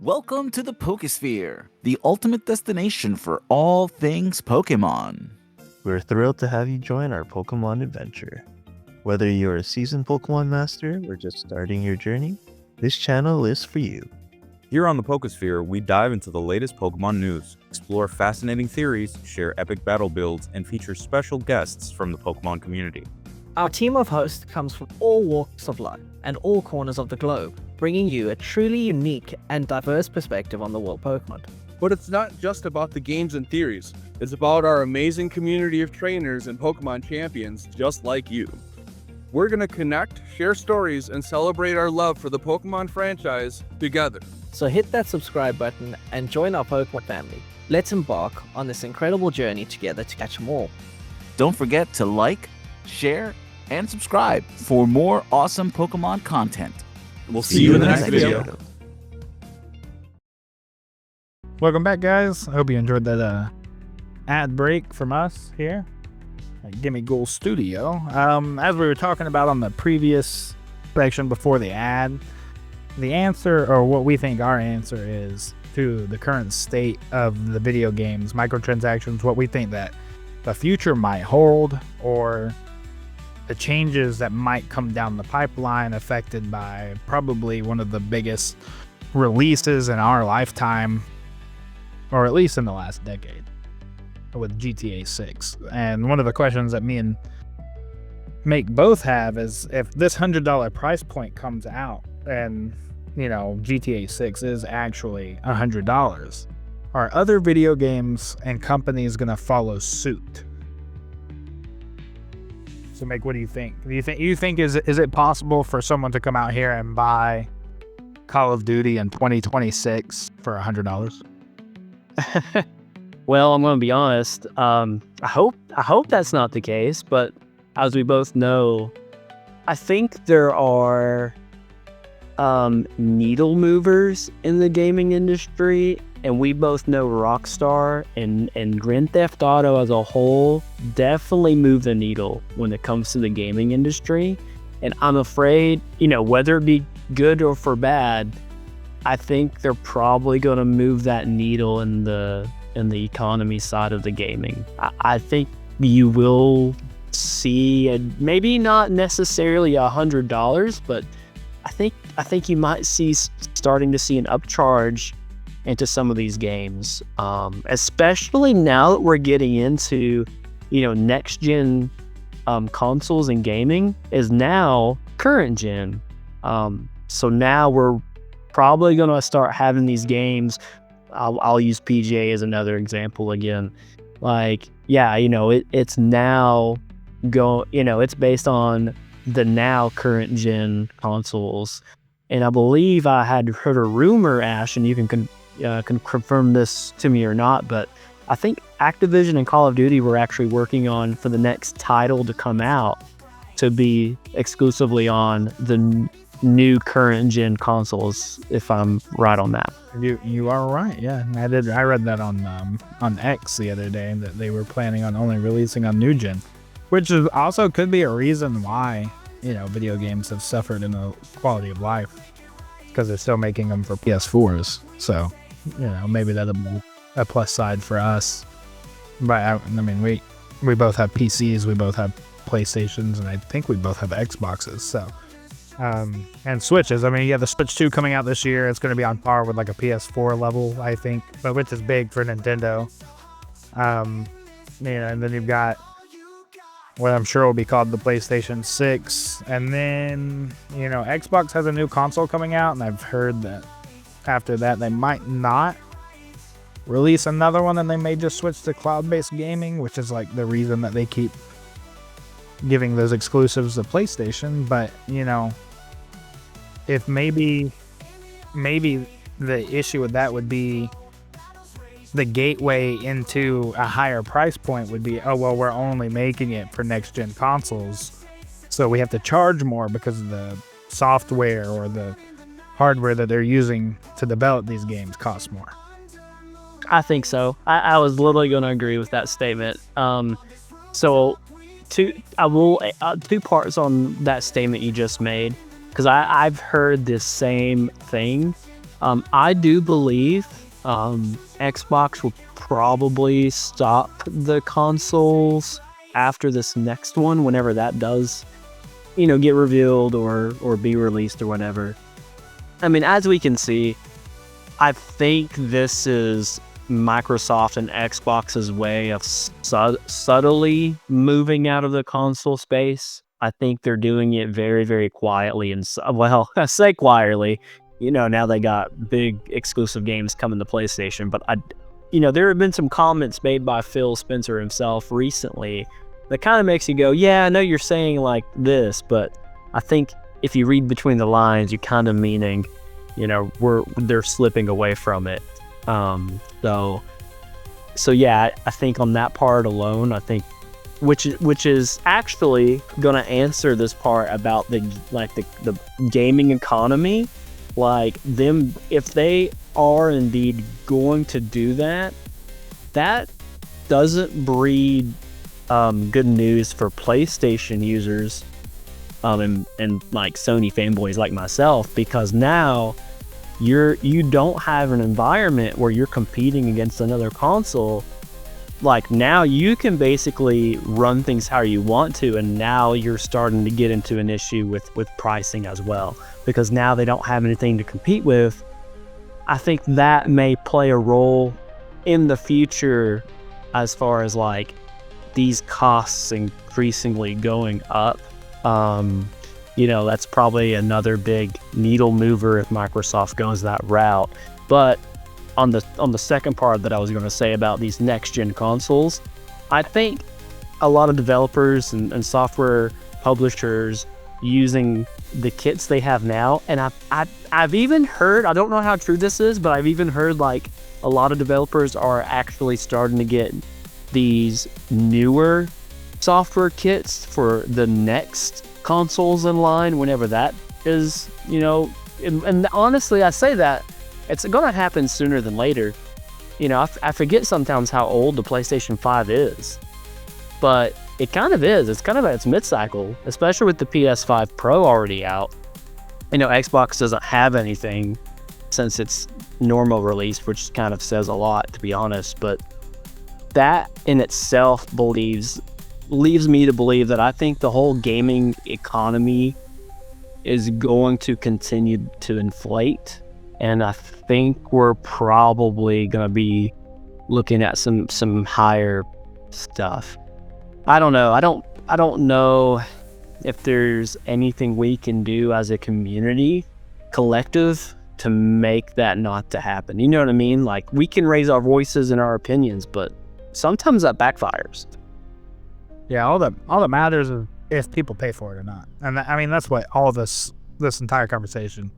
S6: Welcome to the Pokesphere, the ultimate destination for all things Pokemon.
S7: We're thrilled to have you join our Pokemon adventure. Whether you're a seasoned Pokemon master or just starting your journey, this channel is for you.
S8: Here on the Pokesphere, we dive into the latest Pokemon news, explore fascinating theories, share epic battle builds, and feature special guests from the Pokemon community.
S9: Our team of hosts comes from all walks of life and all corners of the globe, bringing you a truly unique and diverse perspective on the world Pokemon.
S10: But it's not just about the games and theories. It's about our amazing community of trainers and Pokemon champions just like you. We're going to connect, share stories, and celebrate our love for the Pokemon franchise together.
S9: So hit that subscribe button and join our Pokemon family. Let's embark on this incredible journey together to catch them all.
S6: Don't forget to like, share, and subscribe for more awesome Pokemon content.
S8: We'll see you in the next video.
S5: Welcome back, guys. I hope you enjoyed that ad break from us here at Gimmighoul Studio. As we were talking about on the previous section before the ad, the answer, or what we think our answer is to the current state of the video games, microtransactions, what we think that the future might hold, or the changes that might come down the pipeline affected by probably one of the biggest releases in our lifetime, or at least in the last decade, with GTA 6. And one of the questions that me and Make both have is, if this $100 price point comes out and, you know, GTA 6 is actually $100, are other video games and companies going to follow suit? So, Make, what do you think? You think is it possible for someone to come out here and buy Call of Duty in 2026 for $100?
S4: Well, I'm going to be honest. I hope that's not the case, but as we both know, I think there are needle movers in the gaming industry, and we both know Rockstar and Grand Theft Auto as a whole definitely move the needle when it comes to the gaming industry. And I'm afraid, you know, whether it be good or for bad, I think they're probably going to move that needle in the economy side of the gaming. I think you will see, maybe not necessarily $100, but I think you might see starting to see an upcharge into some of these games, especially now that we're getting into, next gen consoles and gaming is now current gen. So now we're probably going to start having these games. I'll use PGA as another example again. Like, yeah, it's now it's based on the now current gen consoles. And I believe I had heard a rumor, Ash, and you can confirm this to me or not, but I think Activision and Call of Duty were actually working on for the next title to come out to be exclusively on the new current gen consoles, if I'm right on that.
S5: You are right. Yeah, I read that on X the other day that they were planning on only releasing on new gen, which is also could be a reason why video games have suffered in the quality of life, because they're still making them for PS4s. So maybe that'll be a plus side for us. But I mean, we both have PCs, we both have PlayStations, and I think we both have Xboxes. So. And Switches. I mean, the Switch 2 coming out this year. It's going to be on par with like a PS4 level, I think, but which is big for Nintendo. And then you've got what I'm sure will be called the PlayStation 6. And then, Xbox has a new console coming out, and I've heard that after that they might not release another one, and they may just switch to cloud-based gaming, which is like the reason that they keep giving those exclusives to PlayStation. But if maybe the issue with that would be the gateway into a higher price point would be, oh well, we're only making it for next gen consoles, so we have to charge more because of the software or the hardware that they're using to develop these games costs more.
S4: I think so. I was literally going to agree with that statement. So two parts on that statement you just made, because I've heard this same thing. I do believe Xbox will probably stop the consoles after this next one, whenever that does, get revealed or be released or whatever. I mean, as we can see, I think this is Microsoft and Xbox's way of subtly moving out of the console space. I think they're doing it very, very quietly. And well, I say quietly, now they got big exclusive games coming to PlayStation. But there have been some comments made by Phil Spencer himself recently that kind of makes you go, yeah, I know you're saying like this, but I think if you read between the lines, you're kind of meaning, they're slipping away from it. So yeah, I think on that part alone, I think, which is actually going to answer this part about the gaming economy, like them, if they are indeed going to do that, that doesn't breed good news for PlayStation users, and like Sony fanboys like myself, because now you don't have an environment where you're competing against another console. Like, now you can basically run things how you want to, and now you're starting to get into an issue with pricing as well, because now they don't have anything to compete with. I think that may play a role in the future as far as like these costs increasingly going up. That's probably another big needle mover if Microsoft goes that route. But on the second part that I was going to say about these next-gen consoles, I think a lot of developers and software publishers using the kits they have now, and I've even heard, I don't know how true this is, but I've even heard like a lot of developers are actually starting to get these newer software kits for the next consoles in line, whenever that is, and honestly, I say that it's going to happen sooner than later. I forget sometimes how old the PlayStation 5 is, but it kind of is. It's kind of at its mid-cycle, especially with the PS5 Pro already out. Xbox doesn't have anything since its normal release, which kind of says a lot, to be honest, but that in itself leaves me to believe that I think the whole gaming economy is going to continue to inflate, and I think we're probably going to be looking at some higher stuff. I don't know. I don't know if there's anything we can do as a community, collective, to make that not to happen. You know what I mean? Like, we can raise our voices and our opinions, but sometimes that backfires.
S5: Yeah, all that matters is if people pay for it or not. And I mean, that's what all this entire conversation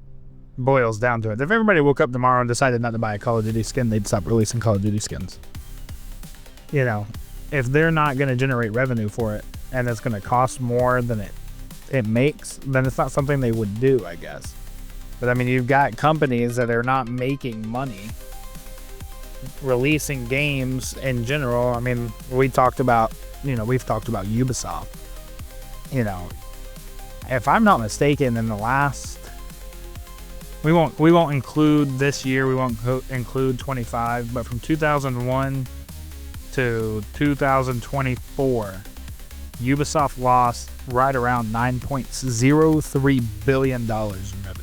S5: boils down to. It. If everybody woke up tomorrow and decided not to buy a Call of Duty skin, they'd stop releasing Call of Duty skins. You know, if they're not going to generate revenue for it and it's going to cost more than it makes, then it's not something they would do, I guess. But I mean, you've got companies that are not making money releasing games in general. I mean, we've talked about Ubisoft. You know, if I'm not mistaken, in the last, we won't include this year, we won't include 25, but from 2001 to 2024, Ubisoft lost right around $9.03 billion in revenue.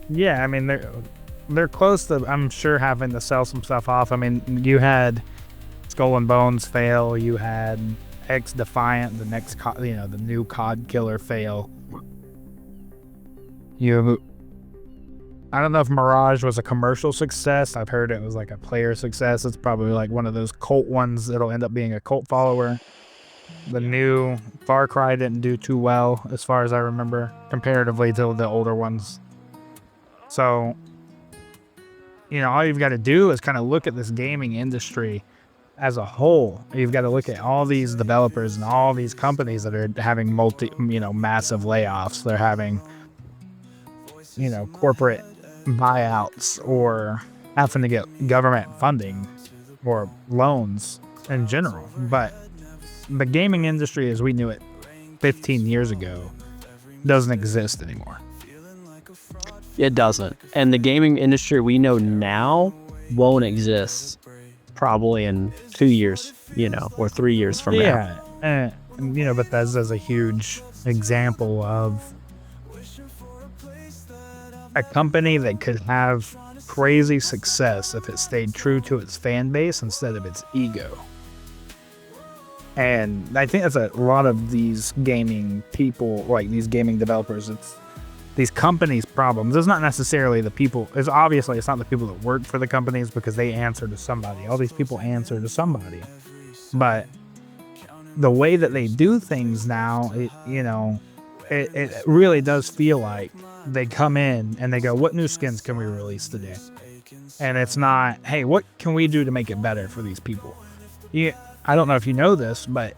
S5: Yeah, I mean, they're close to, I'm sure, having to sell some stuff off. I mean, you had Skull and Bones fail. You had X Defiant, the next, the new COD killer fail. I don't know if Mirage was a commercial success. I've heard it was like a player success. It's probably like one of those cult ones that'll end up being a cult follower. The new Far Cry didn't do too well, as far as I remember, comparatively to the older ones. So, all you've got to do is kind of look at this gaming industry as a whole. You've got to look at all these developers and all these companies that are having massive layoffs. They're having, corporate buyouts or having to get government funding or loans in general. But the gaming industry as we knew it 15 years ago doesn't exist anymore.
S4: It doesn't. And the gaming industry we know now won't exist probably in 2 years, or 3 years from now.
S5: Yeah. Bethesda's a huge example of a company that could have crazy success if it stayed true to its fan base instead of its ego. And I think that's a lot of these gaming people, like these gaming developers, it's these companies' problems. It's not necessarily the people. It's not the people that work for the companies, because they answer to somebody. All these people answer to somebody. But the way that they do things now, it really does feel like they come in and they go, what new skins can we release today? And it's not, hey, what can we do to make it better for these people? I don't know if you know this, but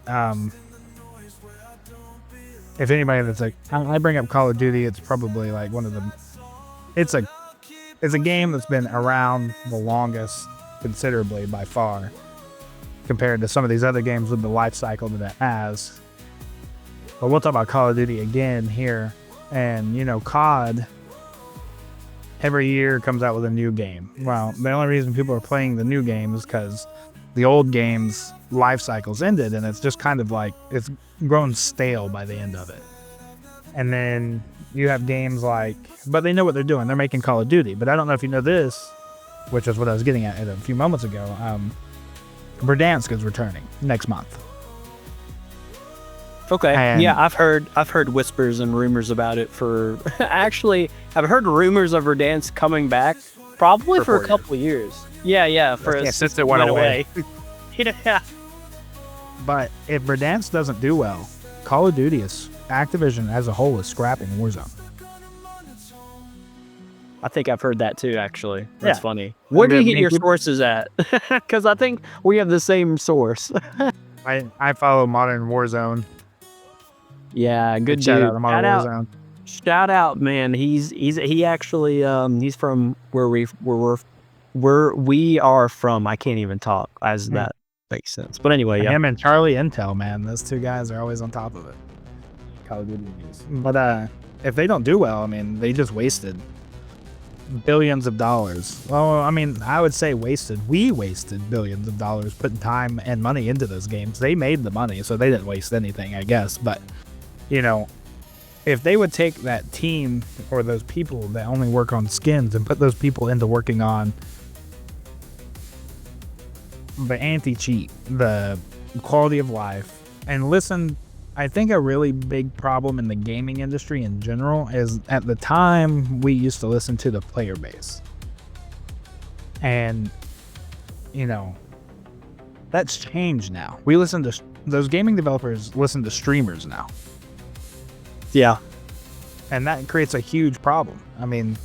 S5: if anybody that's like, I bring up Call of Duty, it's probably like one of the, it's a game that's been around the longest, considerably by far, compared to some of these other games with the life cycle that it has. But we'll talk about Call of Duty again here. And, COD every year comes out with a new game. Well, the only reason people are playing the new game is because the old game's life cycle's ended, and it's just kind of like, it's grown stale by the end of it. And then you have games like, but they know what they're doing. They're making Call of Duty. But I don't know if you know this, which is what I was getting at a few moments ago. Verdansk is returning next month.
S4: Okay.
S5: And
S4: yeah, I've heard whispers and rumors about it for actually I've heard rumors of Verdansk coming back probably for a couple of years. Yeah,
S5: since it went away.
S4: Yeah.
S5: But if Verdansk doesn't do well, Call of Duty Activision as a whole is scrapping Warzone.
S4: I think I've heard that too, actually. That's
S5: Yeah.
S4: funny. Where do you get your sources at? Because I think we have the same source.
S5: I follow Modern Warzone.
S4: Yeah, good
S5: Shout
S4: dude.
S5: out to Modern Warzone.
S4: Shout out, man. He actually he's from where we are from. I can't even talk as that makes sense. But anyway, yeah.
S5: Him and Charlie Intel, man, those two guys are always on top of it. Call of Duty news. But if they don't do well, I mean, they just wasted billions of dollars. Well, I mean, I would say wasted. We wasted billions of dollars putting time and money into those games. They made the money, so they didn't waste anything, I guess. But, if they would take that team or those people that only work on skins and put those people into working on the anti-cheat, the quality of life, and listen, I think a really big problem in the gaming industry in general is at the time we used to listen to the player base. And, that's changed now. We listen to, those gaming developers listen to streamers now.
S4: Yeah.
S5: And that creates a huge problem. I mean,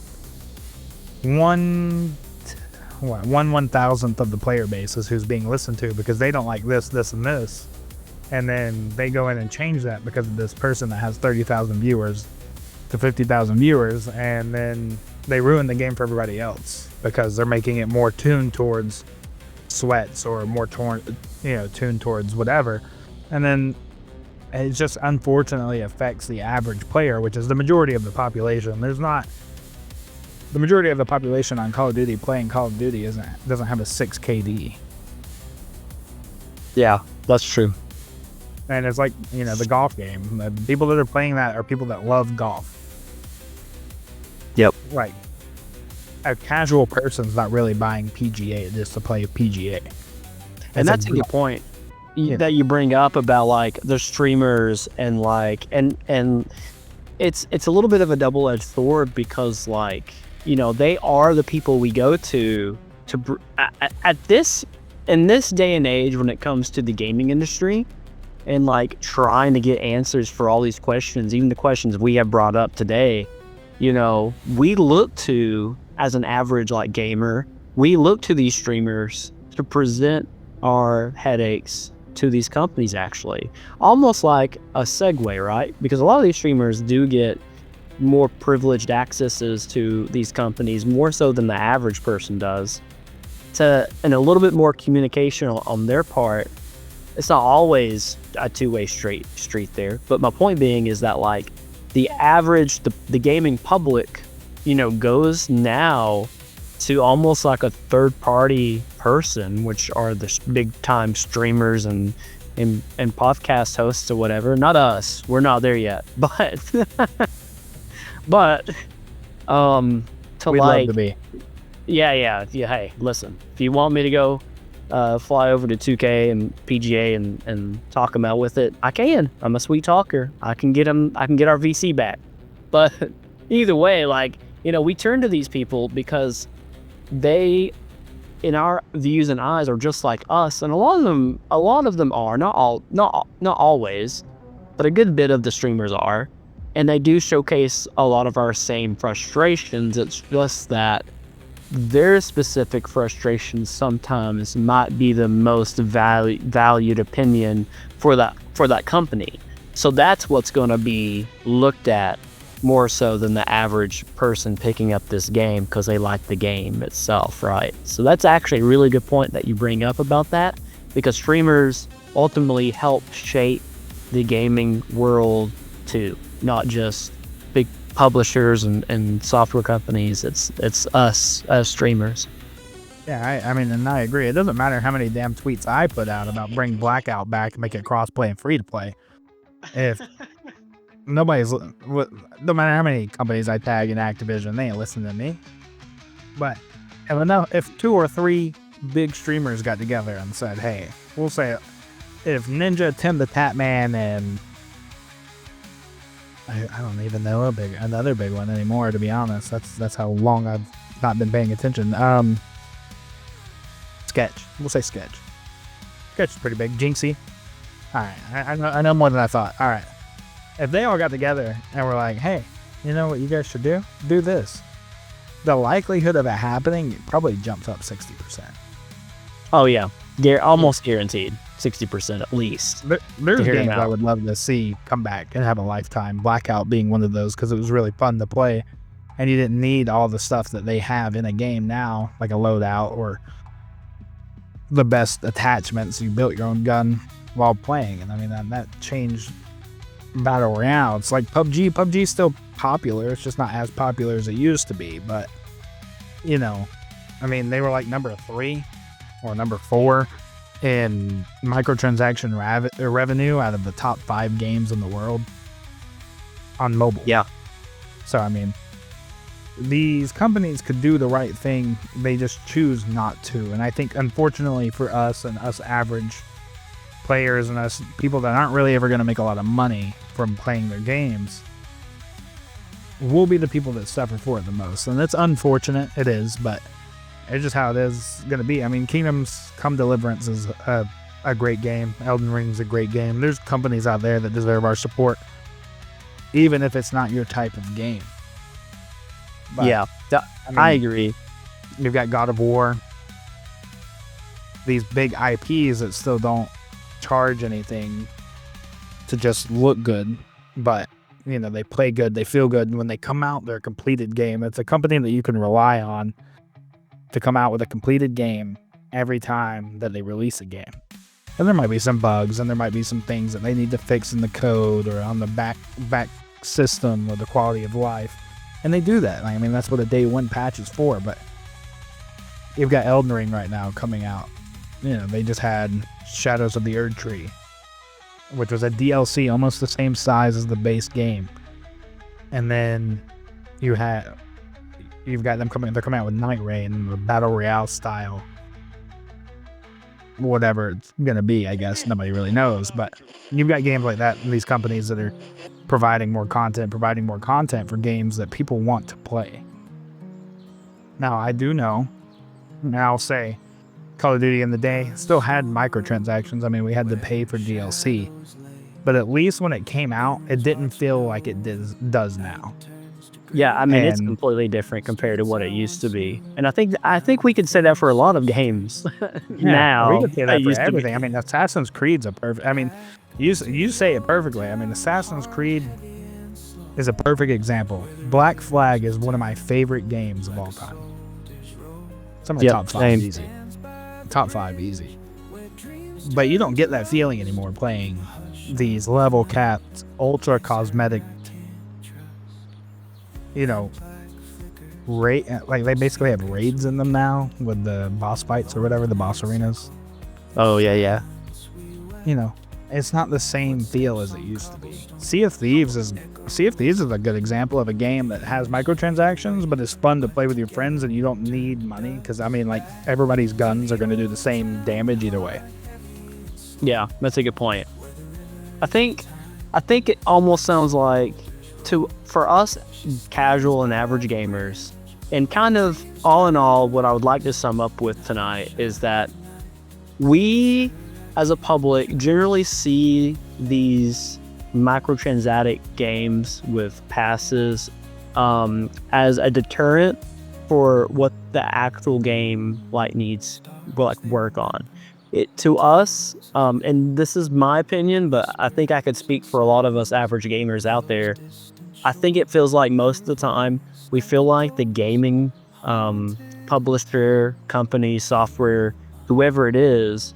S5: one 1,000th of the player base is who's being listened to because they don't like this, and this. And then they go in and change that because of this person that has 30,000 viewers to 50,000 viewers. And then they ruin the game for everybody else because they're making it more tuned towards sweats or more tuned towards whatever. And then it just unfortunately affects the average player, which is the majority of the population. The majority of the population on Call of Duty playing Call of Duty doesn't have a 6 KD.
S4: Yeah, that's true.
S5: And it's like, the golf game. The people that are playing that are people that love golf.
S4: Yep.
S5: Like, a casual person's not really buying PGA just to play PGA.
S4: And that's a good point that you bring up about like the streamers and like, and it's a little bit of a double-edged sword because like, they are the people we go to in this day and age when it comes to the gaming industry and like trying to get answers for all these questions, even the questions we have brought up today. We look to, as an average like gamer, we look to these streamers to present our headaches to these companies, actually. Almost like a segue, right? Because a lot of these streamers do get more privileged accesses to these companies, more so than the average person does. And a little bit more communication on their part. It's not always a two-way street there. But my point being is that like the average, the gaming public, goes now to almost like a third-party person, which are the big-time streamers and podcast hosts or whatever. Not us. We're not there yet. But to
S5: We'd
S4: like,
S5: love to be.
S4: Yeah. Hey, listen, if you want me to go fly over to 2K and PGA and talk them out with it, I can. I'm a sweet talker. I can get our VC back. But either way, like, we turn to these people because they, in our views and eyes, are just like us, and a lot of them are, not always, but a good bit of the streamers are, and they do showcase a lot of our same frustrations. It's just that their specific frustrations sometimes might be the most valued opinion for that company. So that's what's going to be looked at more so than the average person picking up this game because they like the game itself, right? So that's actually a really good point that you bring up about that, because streamers ultimately help shape the gaming world too, not just big publishers and software companies. It's us as streamers.
S5: Yeah, I mean, and I agree. It doesn't matter how many damn tweets I put out about bring Blackout back and make it cross-play and free-to-play. If no matter how many companies I tag in Activision, they ain't listening to me. But if 2 or 3 big streamers got together and said, hey, we'll say if Ninja, Tim the Tatman, and I don't even know another big one anymore, to be honest. That's how long I've not been paying attention. Sketch. We'll say Sketch. Sketch is pretty big. Jinxie. Alright, I know more than I thought. Alright. If they all got together and were like, hey, you know what you guys should do? Do this. The likelihood of it happening probably jumps up 60%.
S4: Oh yeah, almost guaranteed. 60% at least.
S5: There's games I would love to see come back and have a lifetime. Blackout being one of those, because it was really fun to play, and you didn't need all the stuff that they have in a game now, like a loadout or the best attachments. You built your own gun while playing, and I mean that changed Battle Royale. It's like PUBG. PUBG's still popular. It's just not as popular as it used to be. But I mean, they were like number 3 or number 4 in microtransaction revenue out of the top 5 games in the world on mobile.
S4: Yeah.
S5: So, I mean, these companies could do the right thing. They just choose not to. And I think, unfortunately for us and us average players and us people that aren't really ever going to make a lot of money from playing their games, we'll be the people that suffer for it the most. And it's unfortunate. It is, but it's just how it is going to be. I mean, Kingdoms Come Deliverance is a great game. Elden Ring's a great game. There's companies out there that deserve our support, even if it's not your type of game. But,
S4: yeah, I agree.
S5: You've got God of War. These big IPs that still don't charge anything to just look good, but you know, they play good, they feel good, and when they come out, they're a completed game. It's a company that you can rely on to come out with a completed game every time that they release a game. And there might be some bugs, and there might be some things that they need to fix in the code or on the back system or the quality of life, and they do that. I mean, that's what a day one patch is for. But you've got Elden Ring right now coming out. You know, they just had Shadows of the Erd Tree, which was a DLC almost the same size as the base game. And then you've got them coming. They're coming out with Night Rain, the battle royale style, whatever it's gonna be. I guess nobody really knows. But you've got games like that, and these companies that are providing more content for games that people want to play. Now, I do know, and I'll say, Call of Duty in the day still had microtransactions. I mean, we had to pay for DLC, but at least when it came out, it didn't feel like it does now.
S4: Yeah, I mean, it's completely different compared to what it used to be, and I think we could say that for a lot of games now.
S5: We could say that for everything. I mean, Assassin's Creed's a perfect. I mean, you say it perfectly. I mean, Assassin's Creed is a perfect example. Black Flag is one of my favorite games of all time. Some of the top 5 easy. Top 5 easy. But you don't get that feeling anymore playing these level capped, ultra cosmetic, you know, like they basically have raids in them now with the boss fights or whatever, the boss arenas.
S4: Oh yeah.
S5: You know, it's not the same feel as it used to be. Sea of Thieves is a good example of a game that has microtransactions, but it's fun to play with your friends and you don't need money, because I mean, like, everybody's guns are going to do the same damage either way.
S4: Yeah, that's a good point. I think it almost sounds like, for us casual and average gamers, and kind of all in all, what I would like to sum up with tonight is that we as a public generally see these microtransact games with passes as a deterrent for what the actual game needs work on. It to us, and this is my opinion, but I think I could speak for a lot of us average gamers out there. I think it feels like most of the time we feel like the gaming publisher, company, software, whoever it is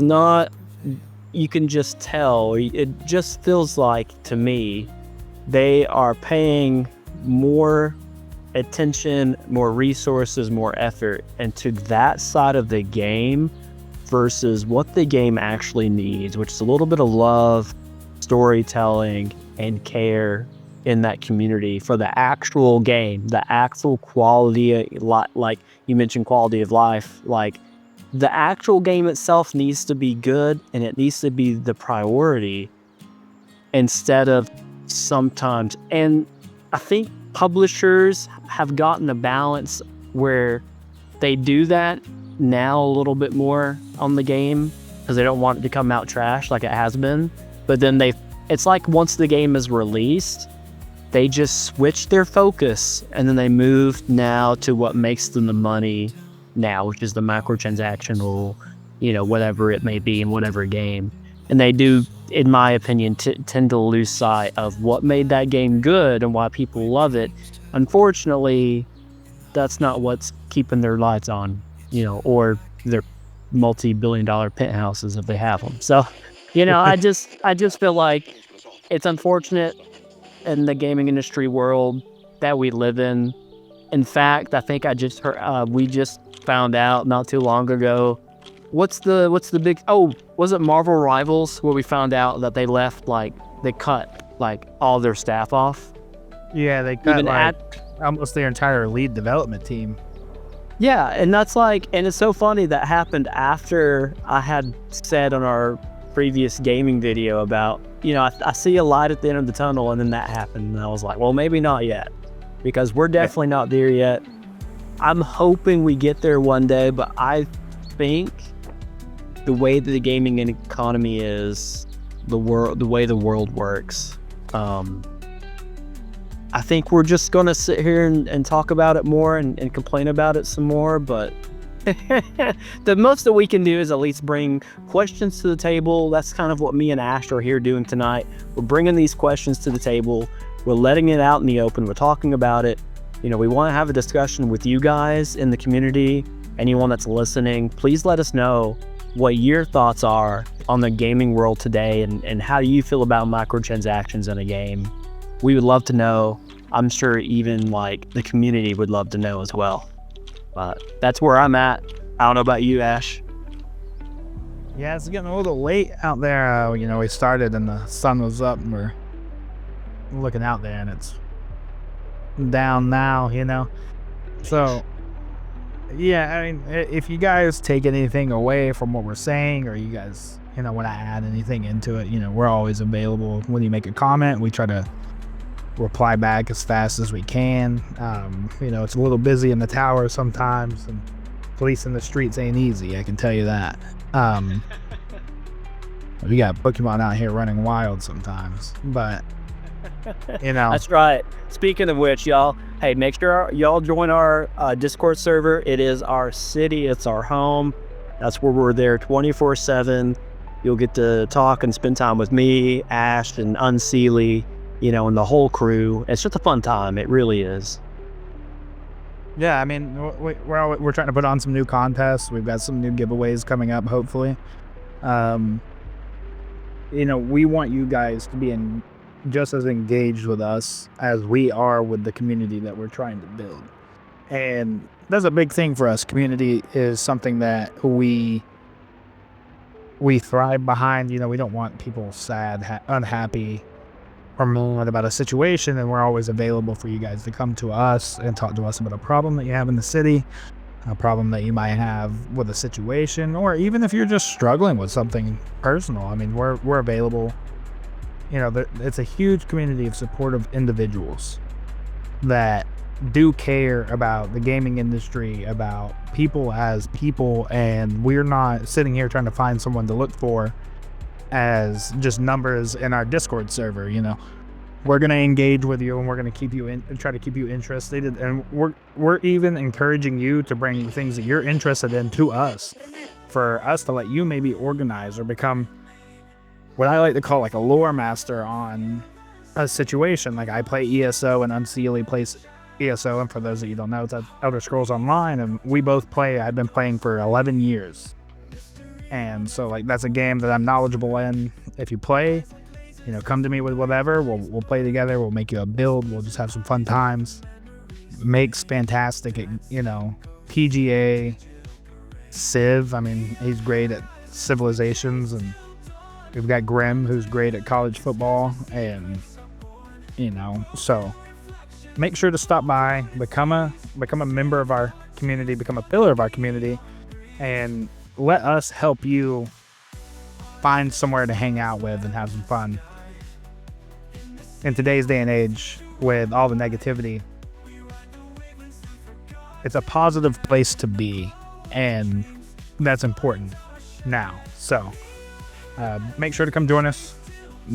S4: not, you can just tell, it just feels like to me they are paying more attention, more resources, more effort into that side of the game versus what the game actually needs, which is a little bit of love, storytelling, and care in that community for the actual game, the actual quality, like you mentioned, quality of life. Like, the actual game itself needs to be good, and it needs to be the priority instead of sometimes. And I think publishers have gotten a balance where they do that now a little bit more on the game because they don't want it to come out trash like it has been. But then it's like once the game is released, they just switch their focus and then they move now to what makes them the money now, which is the microtransactional, whatever it may be in whatever game. And they do, in my opinion, tend to lose sight of what made that game good and why people love it. Unfortunately, that's not what's keeping their lights on, or their multi-billion-dollar penthouses if they have them. So, I just feel like it's unfortunate in the gaming industry world that we live in. In fact, I think I just heard, we just found out not too long ago, what's the big, was it Marvel Rivals, where we found out that they left, they cut like all their staff off.
S5: Yeah, they cut
S4: Even
S5: like almost their entire lead development team.
S4: Yeah, and that's like, and it's so funny that happened after I had said on our previous gaming video about, I see a light at the end of the tunnel, and then that happened, and I was like, well, maybe not yet, because we're definitely not there yet. I'm hoping we get there one day, but I think the way that the gaming economy is, the way the world works, I think we're just going to sit here and talk about it more and complain about it some more, but the most that we can do is at least bring questions to the table. That's kind of what me and Ash are here doing tonight. We're bringing these questions to the table. We're letting it out in the open. We're talking about it. We want to have a discussion with you guys in the community. Anyone that's listening, please let us know what your thoughts are on the gaming world today and how do you feel about microtransactions in a game. We would love to know. I'm sure even like the community would love to know as well. But that's where I'm at. I don't know about you, Ash.
S5: Yeah, it's getting a little late out there. We started and the sun was up and we're looking out there and it's down now, So, yeah, I mean, if you guys take anything away from what we're saying or you guys, want to add anything into it, we're always available. When you make a comment, we try to reply back as fast as we can. It's a little busy in the tower sometimes, and police in the streets ain't easy, I can tell you that. We got Pokemon out here running wild sometimes, but
S4: That's right. Speaking of which, y'all, hey, make sure y'all join our Discord server. It is our city, it's our home. That's where we're there 24/7. You'll get to talk and spend time with me, Ash, and Unseelie, and the whole crew. It's just a fun time. It really is.
S5: Yeah, I mean, we're trying to put on some new contests. We've got some new giveaways coming up, hopefully. We want you guys to be just as engaged with us as we are with the community that we're trying to build. And that's a big thing for us. Community is something that we thrive behind. We don't want people sad, unhappy, or mad about a situation, and we're always available for you guys to come to us and talk to us about a problem that you have in the city, a problem that you might have with a situation, or even if you're just struggling with something personal. I mean, we're available. It's a huge community of supportive individuals that do care about the gaming industry, about people as people, and we're not sitting here trying to find someone to look for as just numbers in our Discord server. We're going to engage with you and we're going to keep you in and try to keep you interested, and we're even encouraging you to bring things that you're interested in to us, for us to let you maybe organize or become what I like to call like a lore master on a situation. Like I play ESO and Unseelie plays ESO, and for those that you don't know, it's Elder Scrolls Online, and we both play. I've been playing for 11 years. And so like that's a game that I'm knowledgeable in. If you play, come to me with whatever. We'll play together. We'll make you a build. We'll just have some fun times. Make's fantastic at, PGA, Civ. I mean, he's great at civilizations, and we've got Grim, who's great at college football, and so make sure to stop by, become a member of our community, become a pillar of our community, and let us help you find somewhere to hang out with and have some fun. In today's day and age, with all the negativity, it's a positive place to be, and that's important now. So make sure to come join us.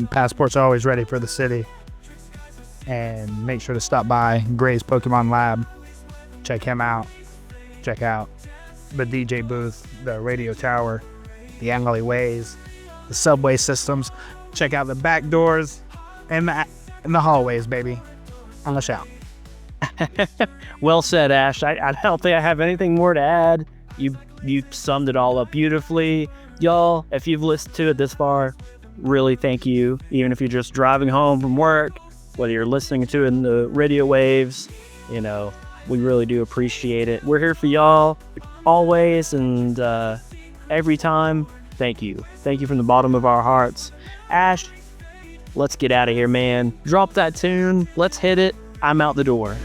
S5: Passports are always ready for the city. And make sure to stop by Gray's Pokemon Lab. Check him out. Check out the DJ booth, the radio tower, the alleyways, the subway systems. Check out the back doors and the hallways, baby. On the shout.
S4: Well said, Ash. I don't think I have anything more to add. You summed it all up beautifully. Y'all, if you've listened to it this far, really thank you. Even if you're just driving home from work, whether you're listening to it in the radio waves, we really do appreciate it. We're here for y'all always and every time. Thank you. Thank you from the bottom of our hearts. Ash, let's get out of here, man. Drop that tune. Let's hit it. I'm out the door.